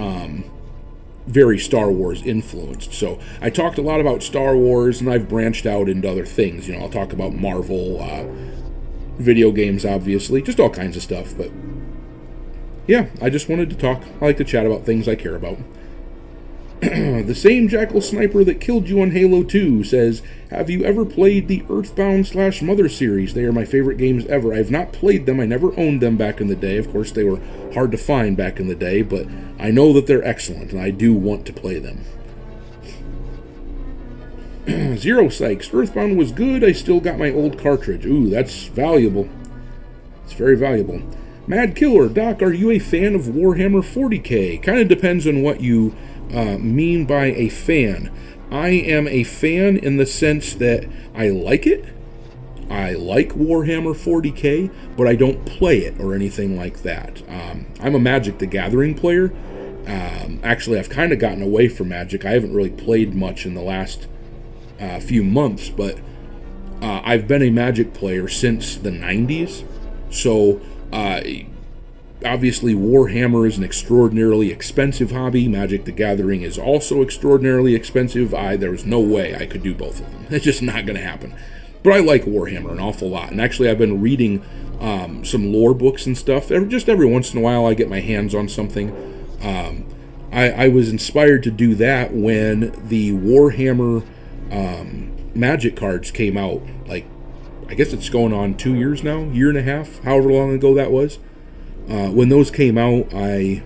very Star Wars influenced. So I talked a lot about Star Wars, and I've branched out into other things. I'll talk about Marvel, video games, obviously, just all kinds of stuff. But yeah, I just wanted to talk. I like to chat about things I care about. The same Jackal Sniper that killed you on Halo 2 says, have you ever played the Earthbound/Mother series? They are my favorite games ever. I have not played them. I never owned them back in the day. Of course, they were hard to find back in the day, but I know that they're excellent, and I do want to play them. Zero Sykes, Earthbound was good. I still got my old cartridge. Ooh, that's valuable. It's very valuable. Mad Killer, Doc, are you a fan of Warhammer 40k? Kind of depends on what you mean by a fan. I am a fan in the sense that I like it. I like Warhammer 40k, but I don't play it or anything like that. I'm a Magic the Gathering player. Actually, I've kind of gotten away from Magic. I haven't really played much in the last few months, but I've been a Magic player since the 90s. So, obviously, Warhammer is an extraordinarily expensive hobby. Magic the Gathering is also extraordinarily expensive. There was no way I could do both of them. It's just not going to happen. But I like Warhammer an awful lot. And actually, I've been reading some lore books and stuff. Just every once in a while, I get my hands on something. I was inspired to do that when the Warhammer Magic cards came out. Like, I guess it's going on 2 years now, year and a half, however long ago that was. When those came out, I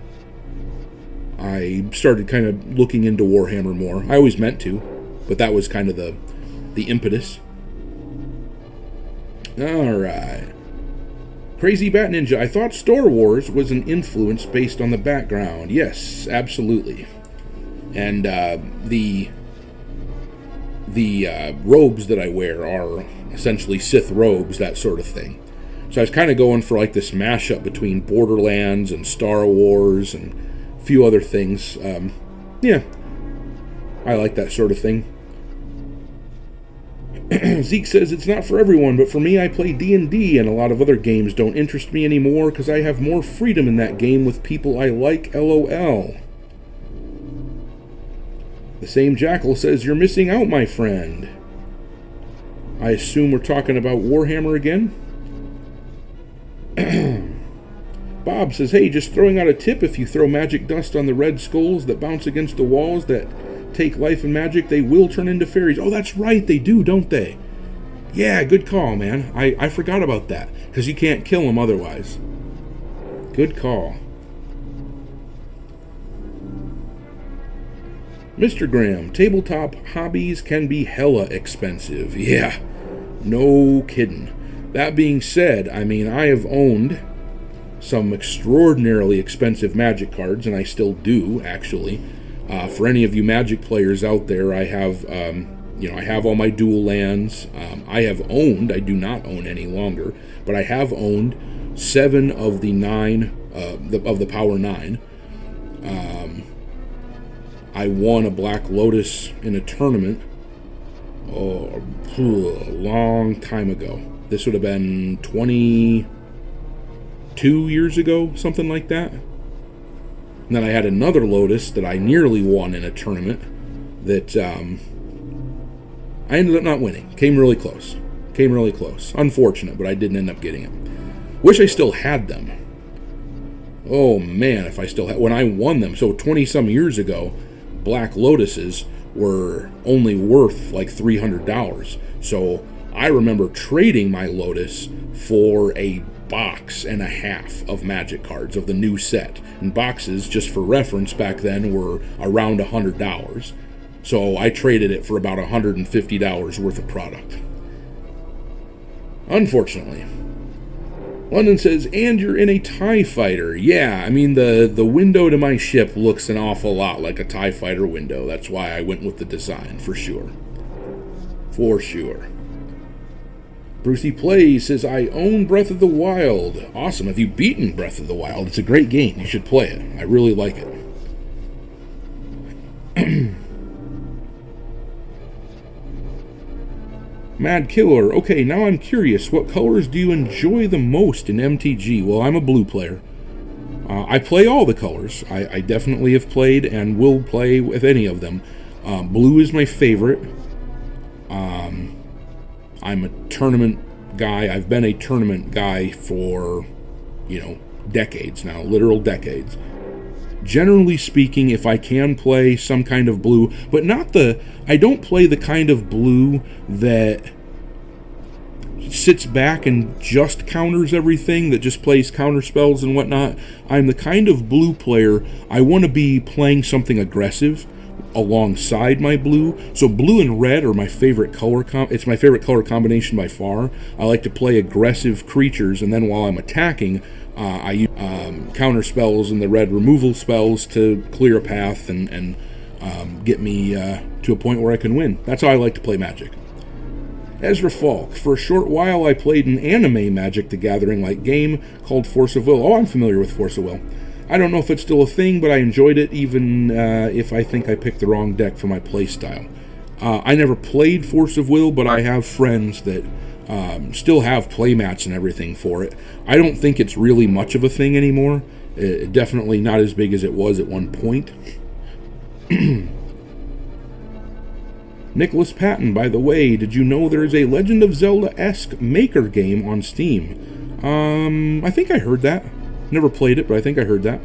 started kind of looking into Warhammer more. I always meant to, but that was kind of the impetus. Alright. Crazy Bat Ninja, I thought Star Wars was an influence based on the background. Yes, absolutely. And the the robes that I wear are essentially Sith robes, that sort of thing. So I was kind of going for like this mashup between Borderlands and Star Wars and a few other things. Yeah, I like that sort of thing. Zeke says, it's not for everyone, but for me, I play D&D, and a lot of other games don't interest me anymore because I have more freedom in that game with people I like, LOL. The same Jackal says, you're missing out, my friend. I assume we're talking about Warhammer again? Bob says, hey, just throwing out a tip, if you throw magic dust on the red skulls that bounce against the walls that take life and magic, they will turn into fairies. Oh, that's right, they do, don't they? Yeah, good call, man. I forgot about that, because you can't kill them otherwise. Good call. Mr. Graham, tabletop hobbies can be hella expensive. Yeah, no kidding. That being said, I mean, I have owned some extraordinarily expensive Magic cards, and I still do, actually. For any of you Magic players out there, I have, I have all my dual lands. I do not own any longer, but I have owned 7 of the 9, of the Power 9. I won a Black Lotus in a tournament, a long time ago. This would have been 22 years ago, something like that. And then I had another Lotus that I nearly won in a tournament that I ended up not winning. Came really close. Unfortunate, but I didn't end up getting it. Wish I still had them. Oh man, if I still had... When I won them, so 20-some years ago, Black Lotuses were only worth like $300. So I remember trading my Lotus for a box and a half of Magic cards of the new set. And boxes, just for reference, back then were around $100. So I traded it for about $150 worth of product. Unfortunately. London says, and you're in a TIE fighter. Yeah, I mean, the window to my ship looks an awful lot like a TIE fighter window. That's why I went with the design, for sure. For sure. Brucey Plays says, I own Breath of the Wild. Awesome. Have you beaten Breath of the Wild? It's a great game. You should play it. I really like it. Mad Killer. Okay, now I'm curious. What colors do you enjoy the most in MTG? Well, I'm a blue player. I play all the colors. I definitely have played and will play with any of them. Blue is my favorite. I'm a tournament guy. I've been a tournament guy for, decades now, literal decades. Generally speaking, if I can play some kind of blue, but I don't play the kind of blue that sits back and just counters everything, that just plays counter spells and whatnot. I'm the kind of blue player, I want to be playing something aggressive alongside my blue. So blue and red are my favorite color it's my favorite color combination by far. I like to play aggressive creatures, and then while I'm attacking, I use counter spells and the red removal spells to clear a path and get me to a point where I can win. That's how I like to play Magic. Ezra Falk. For a short while, I played an anime Magic the Gathering-like game called Force of Will. Oh, I'm familiar with Force of Will. I don't know if it's still a thing, but I enjoyed it, even if I think I picked the wrong deck for my playstyle. I never played Force of Will, but I have friends that still have playmats and everything for it. I don't think it's really much of a thing anymore. Definitely not as big as it was at one point. Nicholas Patton, by the way, did you know there is a Legend of Zelda-esque Maker game on Steam? I think I heard that. Never played it, but I think I heard that.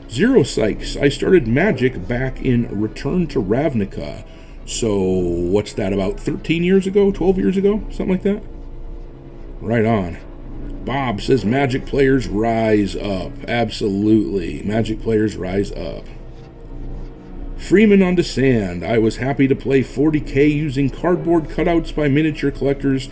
Zero Sykes, I started Magic back in Return to Ravnica. So, what's that, about 13 years ago? 12 years ago? Something like that? Right on. Bob says Magic players rise up. Absolutely. Magic players rise up. Freeman on the Sand. I was happy to play 40k using cardboard cutouts by miniature collectors.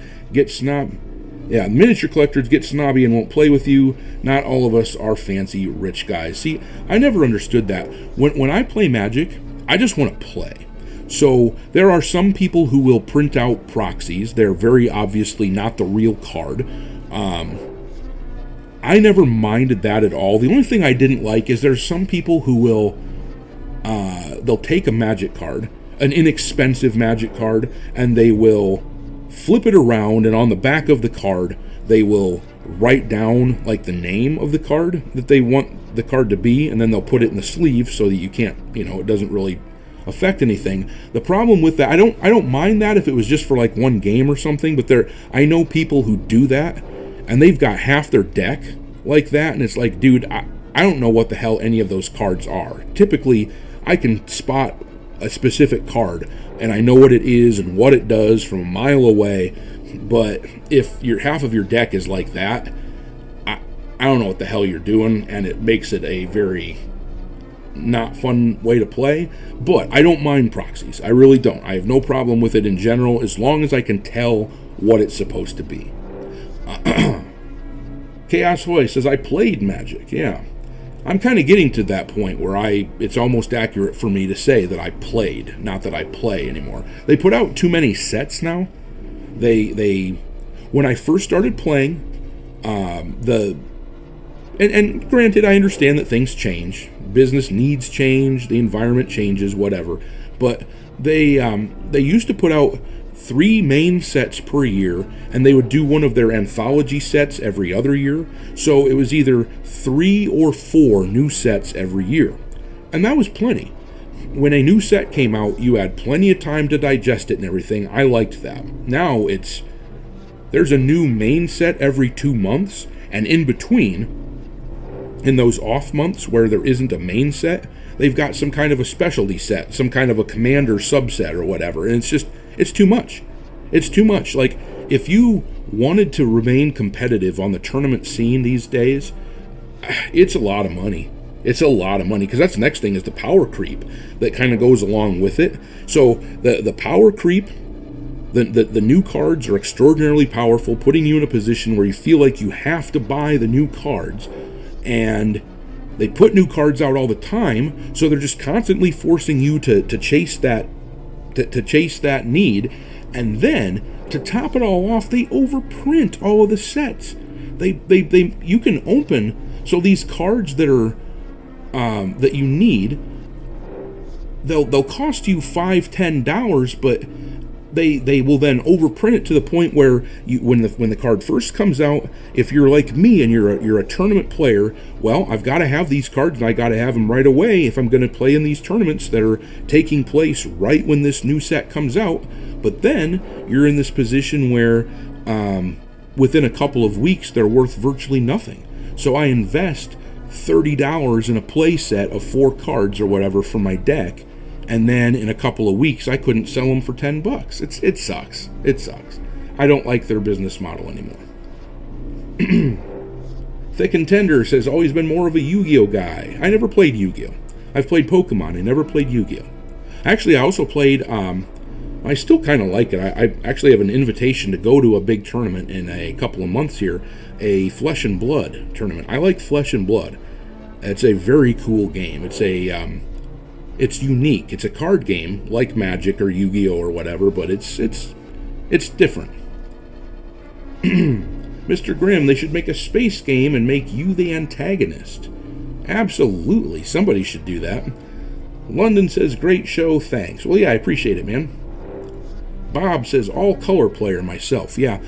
Miniature collectors get snobby and won't play with you. Not all of us are fancy rich guys. See, I never understood that. When I play Magic, I just want to play. So there are some people who will print out proxies. They're very obviously not the real card. I never minded that at all. The only thing I didn't like is there's some people who will they'll take a magic card, an inexpensive magic card, and they will flip it around, and on the back of the card they will write down like the name of the card that they want the card to be, and then they'll put it in the sleeve so that you can't, it doesn't really affect anything. The problem with that, I don't mind that if it was just for like one game or something, but I know people who do that, and they've got half their deck like that, and it's like, dude, I don't know what the hell any of those cards are. Typically, I can spot a specific card, and I know what it is and what it does from a mile away, but if half of your deck is like that, I don't know what the hell you're doing, and it makes it a very not fun way to play. But I don't mind proxies. I really don't. I have no problem with it in general, as long as I can tell what it's supposed to be. Chaos Hoy says, I played Magic. Yeah. I'm kind of getting to that point where it's almost accurate for me to say that I played, not that I play anymore. They put out too many sets now. When I first started playing, and granted, I understand that things change. Business needs change, the environment changes, whatever. But they used to put out 3 main sets per year, and they would do one of their anthology sets every other year. So it was either 3 or 4 new sets every year. And that was plenty. When a new set came out, you had plenty of time to digest it and everything. I liked that. Now there's a new main set every 2 months, and in between, in those off months where there isn't a main set, they've got some kind of a specialty set, some kind of a commander subset or whatever, and it's too much. It's too much. Like, if you wanted to remain competitive on the tournament scene these days, it's a lot of money. It's a lot of money, because that's the next thing is the power creep that kind of goes along with it. So the power creep, the new cards are extraordinarily powerful, putting you in a position where you feel like you have to buy the new cards, and they put new cards out all the time, so they're just constantly forcing you to chase that need. And then to top it all off, they overprint all of the sets. You can open, so these cards that are that you need, they'll cost you $5-10, but they will then overprint it to the point where when the card first comes out, if you're like me and you're a tournament player, well, I've got to have these cards, and I got to have them right away if I'm going to play in these tournaments that are taking place right when this new set comes out. But then you're in this position where within a couple of weeks they're worth virtually nothing. So I invest $30 in a play set of 4 cards or whatever for my deck, and then in a couple of weeks I couldn't sell them for $10. It sucks. It sucks. I don't like their business model anymore. Thick and Tender says, always been more of a Yu-Gi-Oh guy. I never played Yu-Gi-Oh. I've played Pokemon. I never played Yu-Gi-Oh. Actually, I also played, I still kind of like it. I actually have an invitation to go to a big tournament in a couple of months here, a Flesh and Blood tournament. I like Flesh and Blood. It's a very cool game. It's unique. It's a card game like Magic or Yu-Gi-Oh or whatever, but it's different. Mr. Grimm, they should make a space game and make you the antagonist. Absolutely. Somebody should do that. London says, great show, thanks. Well, yeah, I appreciate it, man. Bob says, all color player myself. Yeah,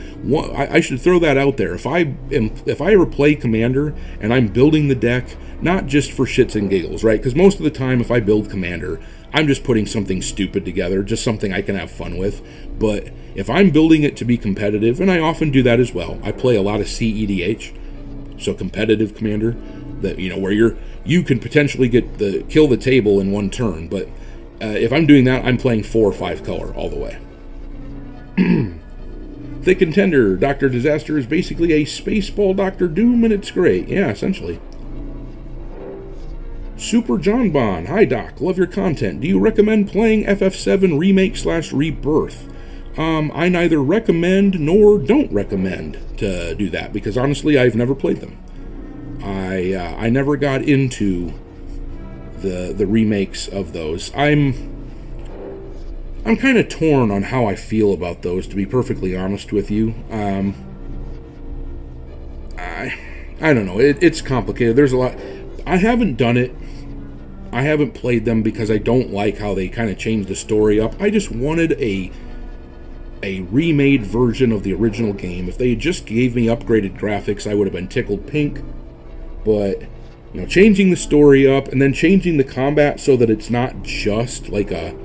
I should throw that out there. If I ever play Commander and I'm building the deck, not just for shits and giggles, right? Because most of the time, if I build Commander, I'm just putting something stupid together, just something I can have fun with. But if I'm building it to be competitive, and I often do that as well, I play a lot of CEDH, so competitive Commander, that where you can potentially kill the table in one turn. But if I'm doing that, I'm playing 4 or 5 color all the way. Thick and Tender, Dr. Disaster is basically a Spaceball Dr. Doom, and it's great. Yeah, essentially. Super John Bon, hi Doc, love your content. Do you recommend playing FF7 Remake/Rebirth? I neither recommend nor don't recommend to do that, because honestly, I've never played them. I never got into the remakes of those. I'm kind of torn on how I feel about those, to be perfectly honest with you. I don't know. It's complicated. There's a lot. I haven't done it. I haven't played them because I don't like how they kind of changed the story up. I just wanted a remade version of the original game. If they had just gave me upgraded graphics, I would have been tickled pink. But, you know, changing the story up and then changing the combat so that it's not just like a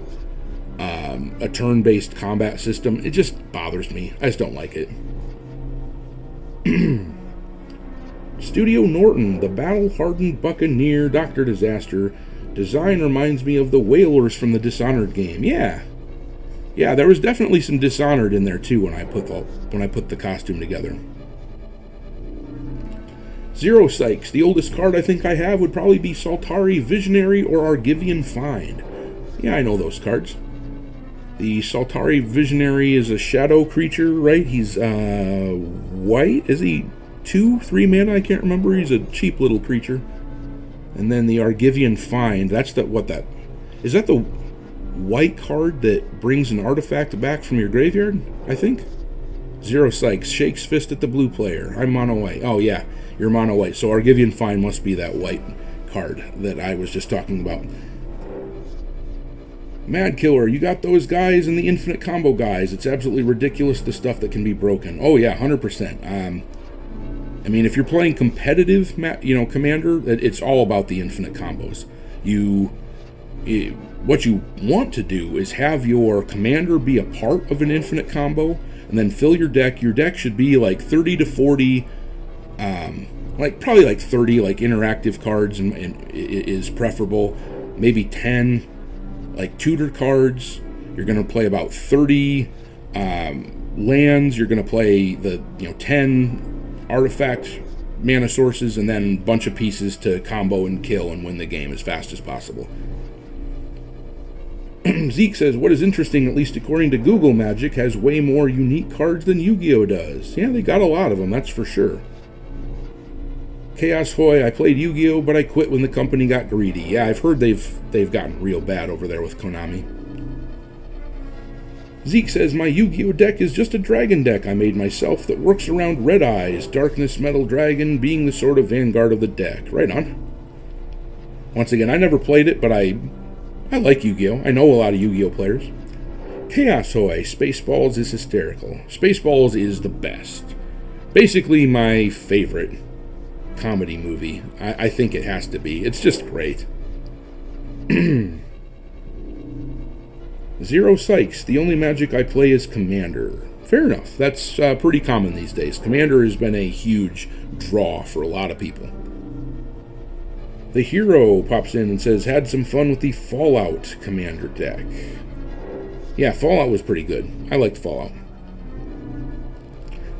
turn-based combat system, it just bothers me. I just don't like it. Studio Norton, the battle-hardened buccaneer, Dr. Disaster. Design reminds me of the whalers from the Dishonored game. Yeah, there was definitely some Dishonored in there too when I put the costume together. Zero Sykes, the oldest card I think I have would probably be Saltari Visionary or Argivian Find. Yeah, I know those cards. The Saltari Visionary is a shadow creature, right? He's white. Is he 2-3 mana? I can't remember. He's a cheap little creature. And then the Argivian Find, is that the white card that brings an artifact back from your graveyard, I think? Zero Sykes, shakes fist at the blue player. I'm mono white. Oh yeah, you're mono white. So Argivian Find must be that white card that I was just talking about. Mad Killer, you got those guys and the infinite combo guys. It's absolutely ridiculous the stuff that can be broken. Oh yeah, 100%. I mean, if you're playing competitive, Commander, it's all about the infinite combos. What you want to do is have your Commander be a part of an infinite combo, and then fill your deck. Your deck should be like 30 to 40, probably like 30 like interactive cards and is preferable. Maybe 10 like tutor cards. You're going to play about 30 lands. You're going to play the 10 artifact mana sources, and then a bunch of pieces to combo and kill and win the game as fast as possible. Zeke says, what is interesting, at least according to Google, Magic has way more unique cards than Yu-Gi-Oh! Does. Yeah, they got a lot of them, that's for sure. Chaos Hoy, I played Yu-Gi-Oh! But I quit when the company got greedy. Yeah, I've heard they've gotten real bad over there with Konami. Zeke says, my Yu-Gi-Oh! Deck is just a dragon deck I made myself that works around Red Eyes, Darkness Metal Dragon being the sort of vanguard of the deck. Right on. Once again, I never played it, but I like Yu-Gi-Oh! I know a lot of Yu-Gi-Oh! Players. Chaos Hoy, Spaceballs is hysterical. Spaceballs is the best. Basically my favorite comedy movie. I think it has to be. It's just great. Zero Sykes, the only Magic I play is Commander. Fair enough. That's pretty common these days. Commander has been a huge draw for a lot of people. The Hero pops in and says, had some fun with the Fallout Commander deck. Yeah, Fallout was pretty good. I liked Fallout.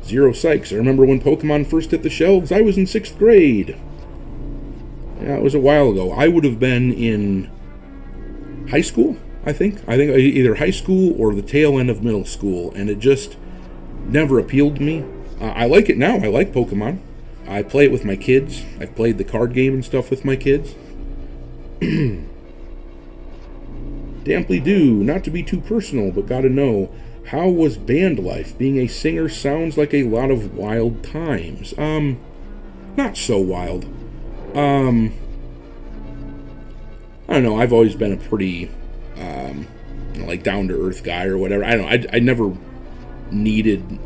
Zero Sykes, I remember when Pokemon first hit the shelves, I was in 6th grade. Yeah, it was a while ago. I would have been in high school, I think. Either high school or the tail end of middle school, and it just never appealed to me. I like it now. I like Pokemon. I play it with my kids. I've played the card game and stuff with my kids. Damply Do, not to be too personal, but gotta know, how was band life? Being a singer sounds like a lot of wild times. Not so wild. I don't know, I've always been a pretty, down-to-earth guy or whatever. I don't know, I never needed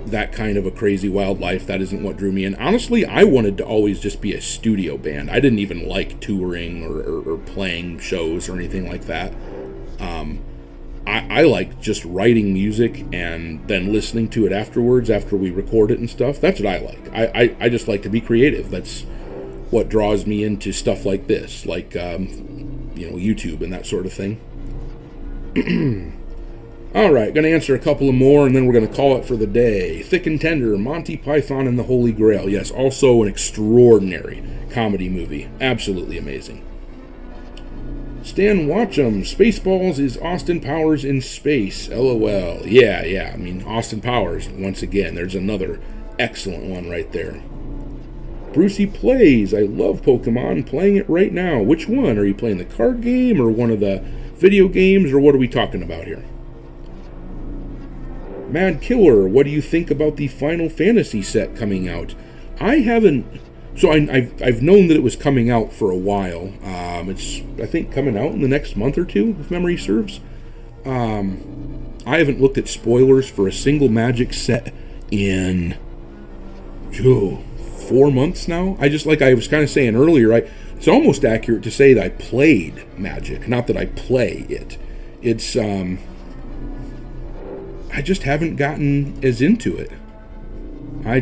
that kind of a crazy wild life. That isn't what drew me in. Honestly, I wanted to always just be a studio band. I didn't even like touring or playing shows or anything like that. I like just writing music and then listening to it afterwards after we record it and stuff. That's what I like. I just like to be creative. That's what draws me into stuff like this, like YouTube and that sort of thing. Alright, going to answer a couple of more, and then we're going to call it for the day. Thick and Tender, Monty Python and the Holy Grail. Yes, also an extraordinary comedy movie. Absolutely amazing. Stan Watchum, Spaceballs is Austin Powers in space. LOL. Yeah. I mean, Austin Powers, once again, there's another excellent one right there. Brucey Plays, I love Pokemon, playing it right now. Which one? Are you playing the card game or one of the video games, or what are we talking about here? Mad Killer, what do you think about the Final Fantasy set coming out? I haven't. So I've known that it was coming out for a while. It's, I think, coming out in the next month or two, if memory serves. I haven't looked at spoilers for a single Magic set in 4 months now. I just, like I was kind of saying earlier, it's almost accurate to say that I played Magic, not that I play it. It's I just haven't gotten as into it. I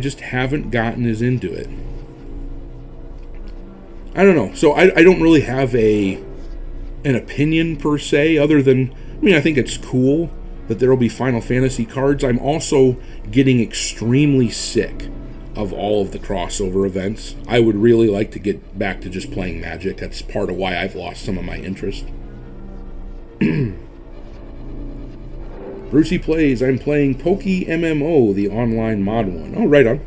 don't know. So I don't really have an opinion per se, other than, I think it's cool that there will be Final Fantasy cards. I'm also getting extremely sick of all of the crossover events. I would really like to get back to just playing Magic. That's part of why I've lost some of my interest. Brucey plays, I'm playing Poke MMO, the online mod one. Oh, right on.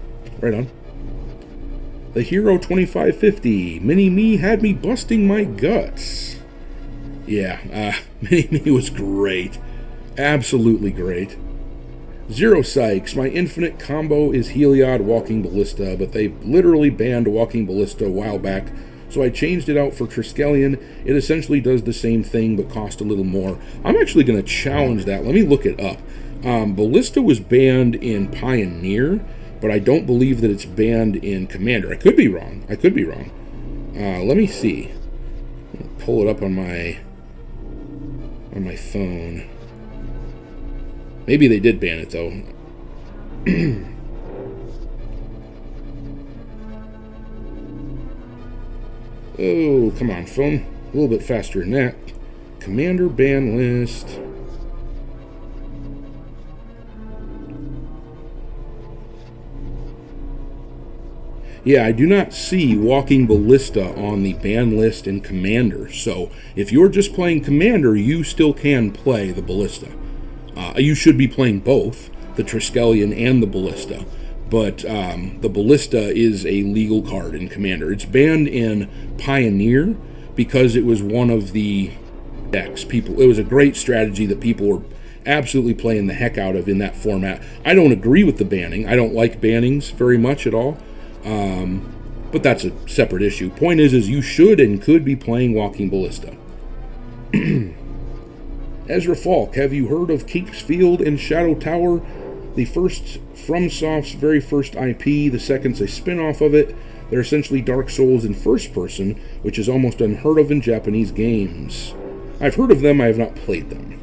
The Hero 2550, Mini-Me had me busting my guts. Yeah, Mini-Me was great. Absolutely great. Zero Sykes, my infinite combo is Heliod Walking Ballista, but they literally banned Walking Ballista a while back, so I changed it out for Triskelion. It essentially does the same thing, but cost a little more. I'm actually going to challenge that. Let me look it up. Ballista was banned in Pioneer, but I don't believe that it's banned in Commander. I could be wrong. Let me see. I'll pull it up on my phone. Maybe they did ban it, though. Oh, come on, phone. A little bit faster than that. Commander ban list. Yeah, I do not see Walking Ballista on the ban list in Commander. So if you're just playing Commander, you still can play the Ballista. You should be playing both, the Triskelion and the Ballista. But the Ballista is a legal card in Commander. It's banned in Pioneer because it was one of the decks. It was a great strategy that people were absolutely playing the heck out of in that format. I don't agree with the banning. I don't like bannings very much at all. But that's a separate issue. Point is you should and could be playing Walking Ballista. Ezra Falk, have you heard of Kingsfield and Shadow Tower? The first FromSoft's very first IP, the second's a spin-off of it. They're essentially Dark Souls in first person, which is almost unheard of in Japanese games. I've heard of them, I have not played them.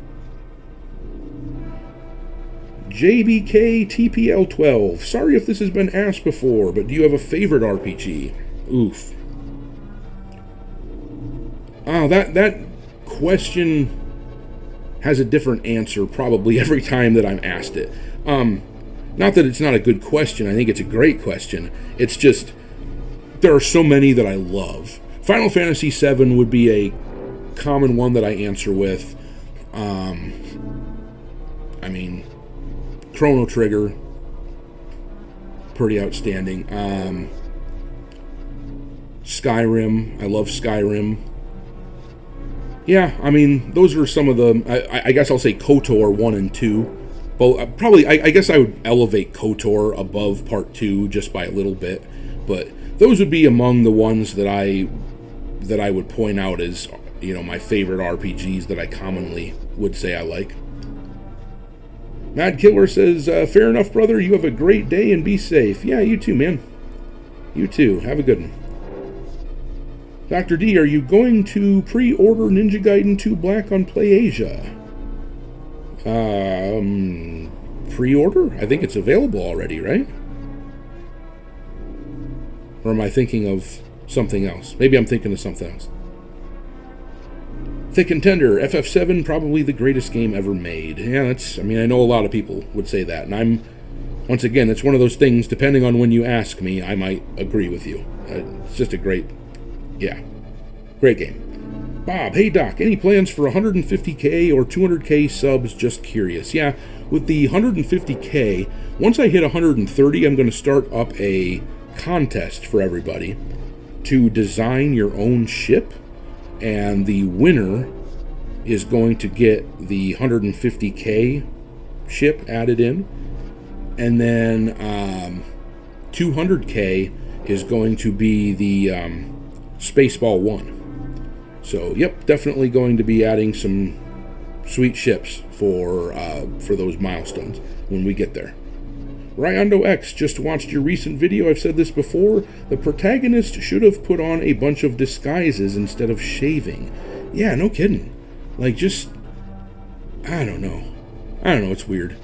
JBK TPL12, sorry if this has been asked before, but do you have a favorite RPG? Oof. That question has a different answer probably every time that I'm asked it. Not that it's not a good question, I think it's a great question. It's just, there are so many that I love. Final Fantasy VII would be a common one that I answer with. Chrono Trigger, pretty outstanding. Skyrim, I love Skyrim. Yeah, those are some of the, I guess I'll say KOTOR 1 and 2. But probably, I guess I would elevate KOTOR above Part 2 just by a little bit. But those would be among the ones that I would point out as, my favorite RPGs that I commonly would say I like. Mad Killer says, fair enough, brother. You have a great day and be safe. Yeah, you too, man. You too. Have a good one. Dr. D, are you going to pre-order Ninja Gaiden 2 Black on PlayAsia? Pre-order? I think it's available already, right? Or am I thinking of something else? Maybe I'm thinking of something else. Thick and Tender, FF7, probably the greatest game ever made. Yeah, I know a lot of people would say that. And once again, it's one of those things, depending on when you ask me, I might agree with you. It's just a great game. Bob, hey Doc, any plans for 150k or 200k subs? Just curious. Yeah, with the 150k, once I hit 130, I'm going to start up a contest for everybody to design your own ship. And the winner is going to get the 150k ship added in. And then 200K is going to be the Spaceball 1. So, yep, definitely going to be adding some sweet ships for those milestones when we get there. Ryondo X just watched your recent video. I've said this before. The protagonist should have put on a bunch of disguises instead of shaving. Yeah, no kidding. Like, just... I don't know. It's weird.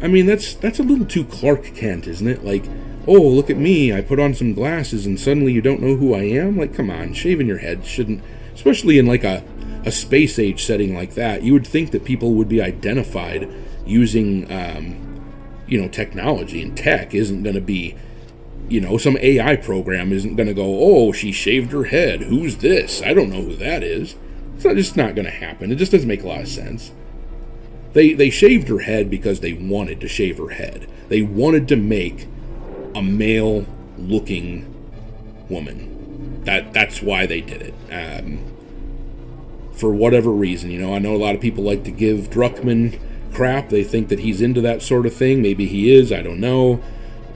I mean, that's a little too Clark Kent, isn't it? Like, oh, look at me, I put on some glasses and suddenly you don't know who I am? Like, come on, shaving your head shouldn't... Especially in, like, a space age setting like that, you would think that people would be identified using... technology and tech isn't going to be, some AI program isn't going to go, oh, she shaved her head. Who's this? I don't know who that is. It's just not going to happen. It just doesn't make a lot of sense. They shaved her head because they wanted to shave her head. They wanted to make a male-looking woman. That's why they did it. For whatever reason, I know a lot of people like to give Druckmann crap. They think that he's into that sort of thing. Maybe he is. I don't know.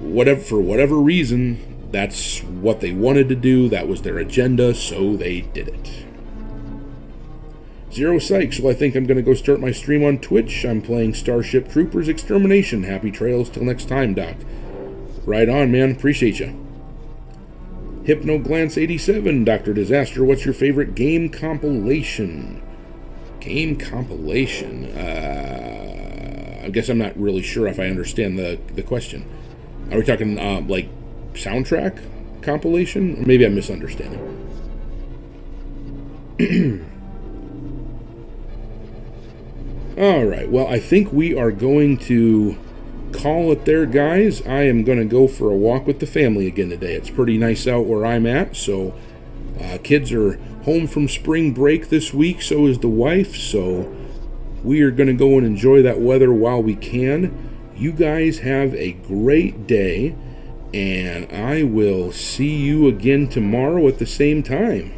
For whatever reason, that's what they wanted to do. That was their agenda, so they did it. Zero Sykes. Well, I think I'm going to go start my stream on Twitch. I'm playing Starship Troopers Extermination. Happy trails till next time, Doc. Right on, man. Appreciate you. HypnoGlance87. Dr. Disaster, what's your favorite game compilation? Game compilation. I guess I'm not really sure if I understand the question. Are we talking like soundtrack compilation? Or maybe I'm misunderstanding. Alright, well, I think we are going to call it there, guys. I am going to go for a walk with the family again today. It's pretty nice out where I'm at, so kids are home from spring break this week, so is the wife, so we are going to go and enjoy that weather while we can. You guys have a great day, and I will see you again tomorrow at the same time.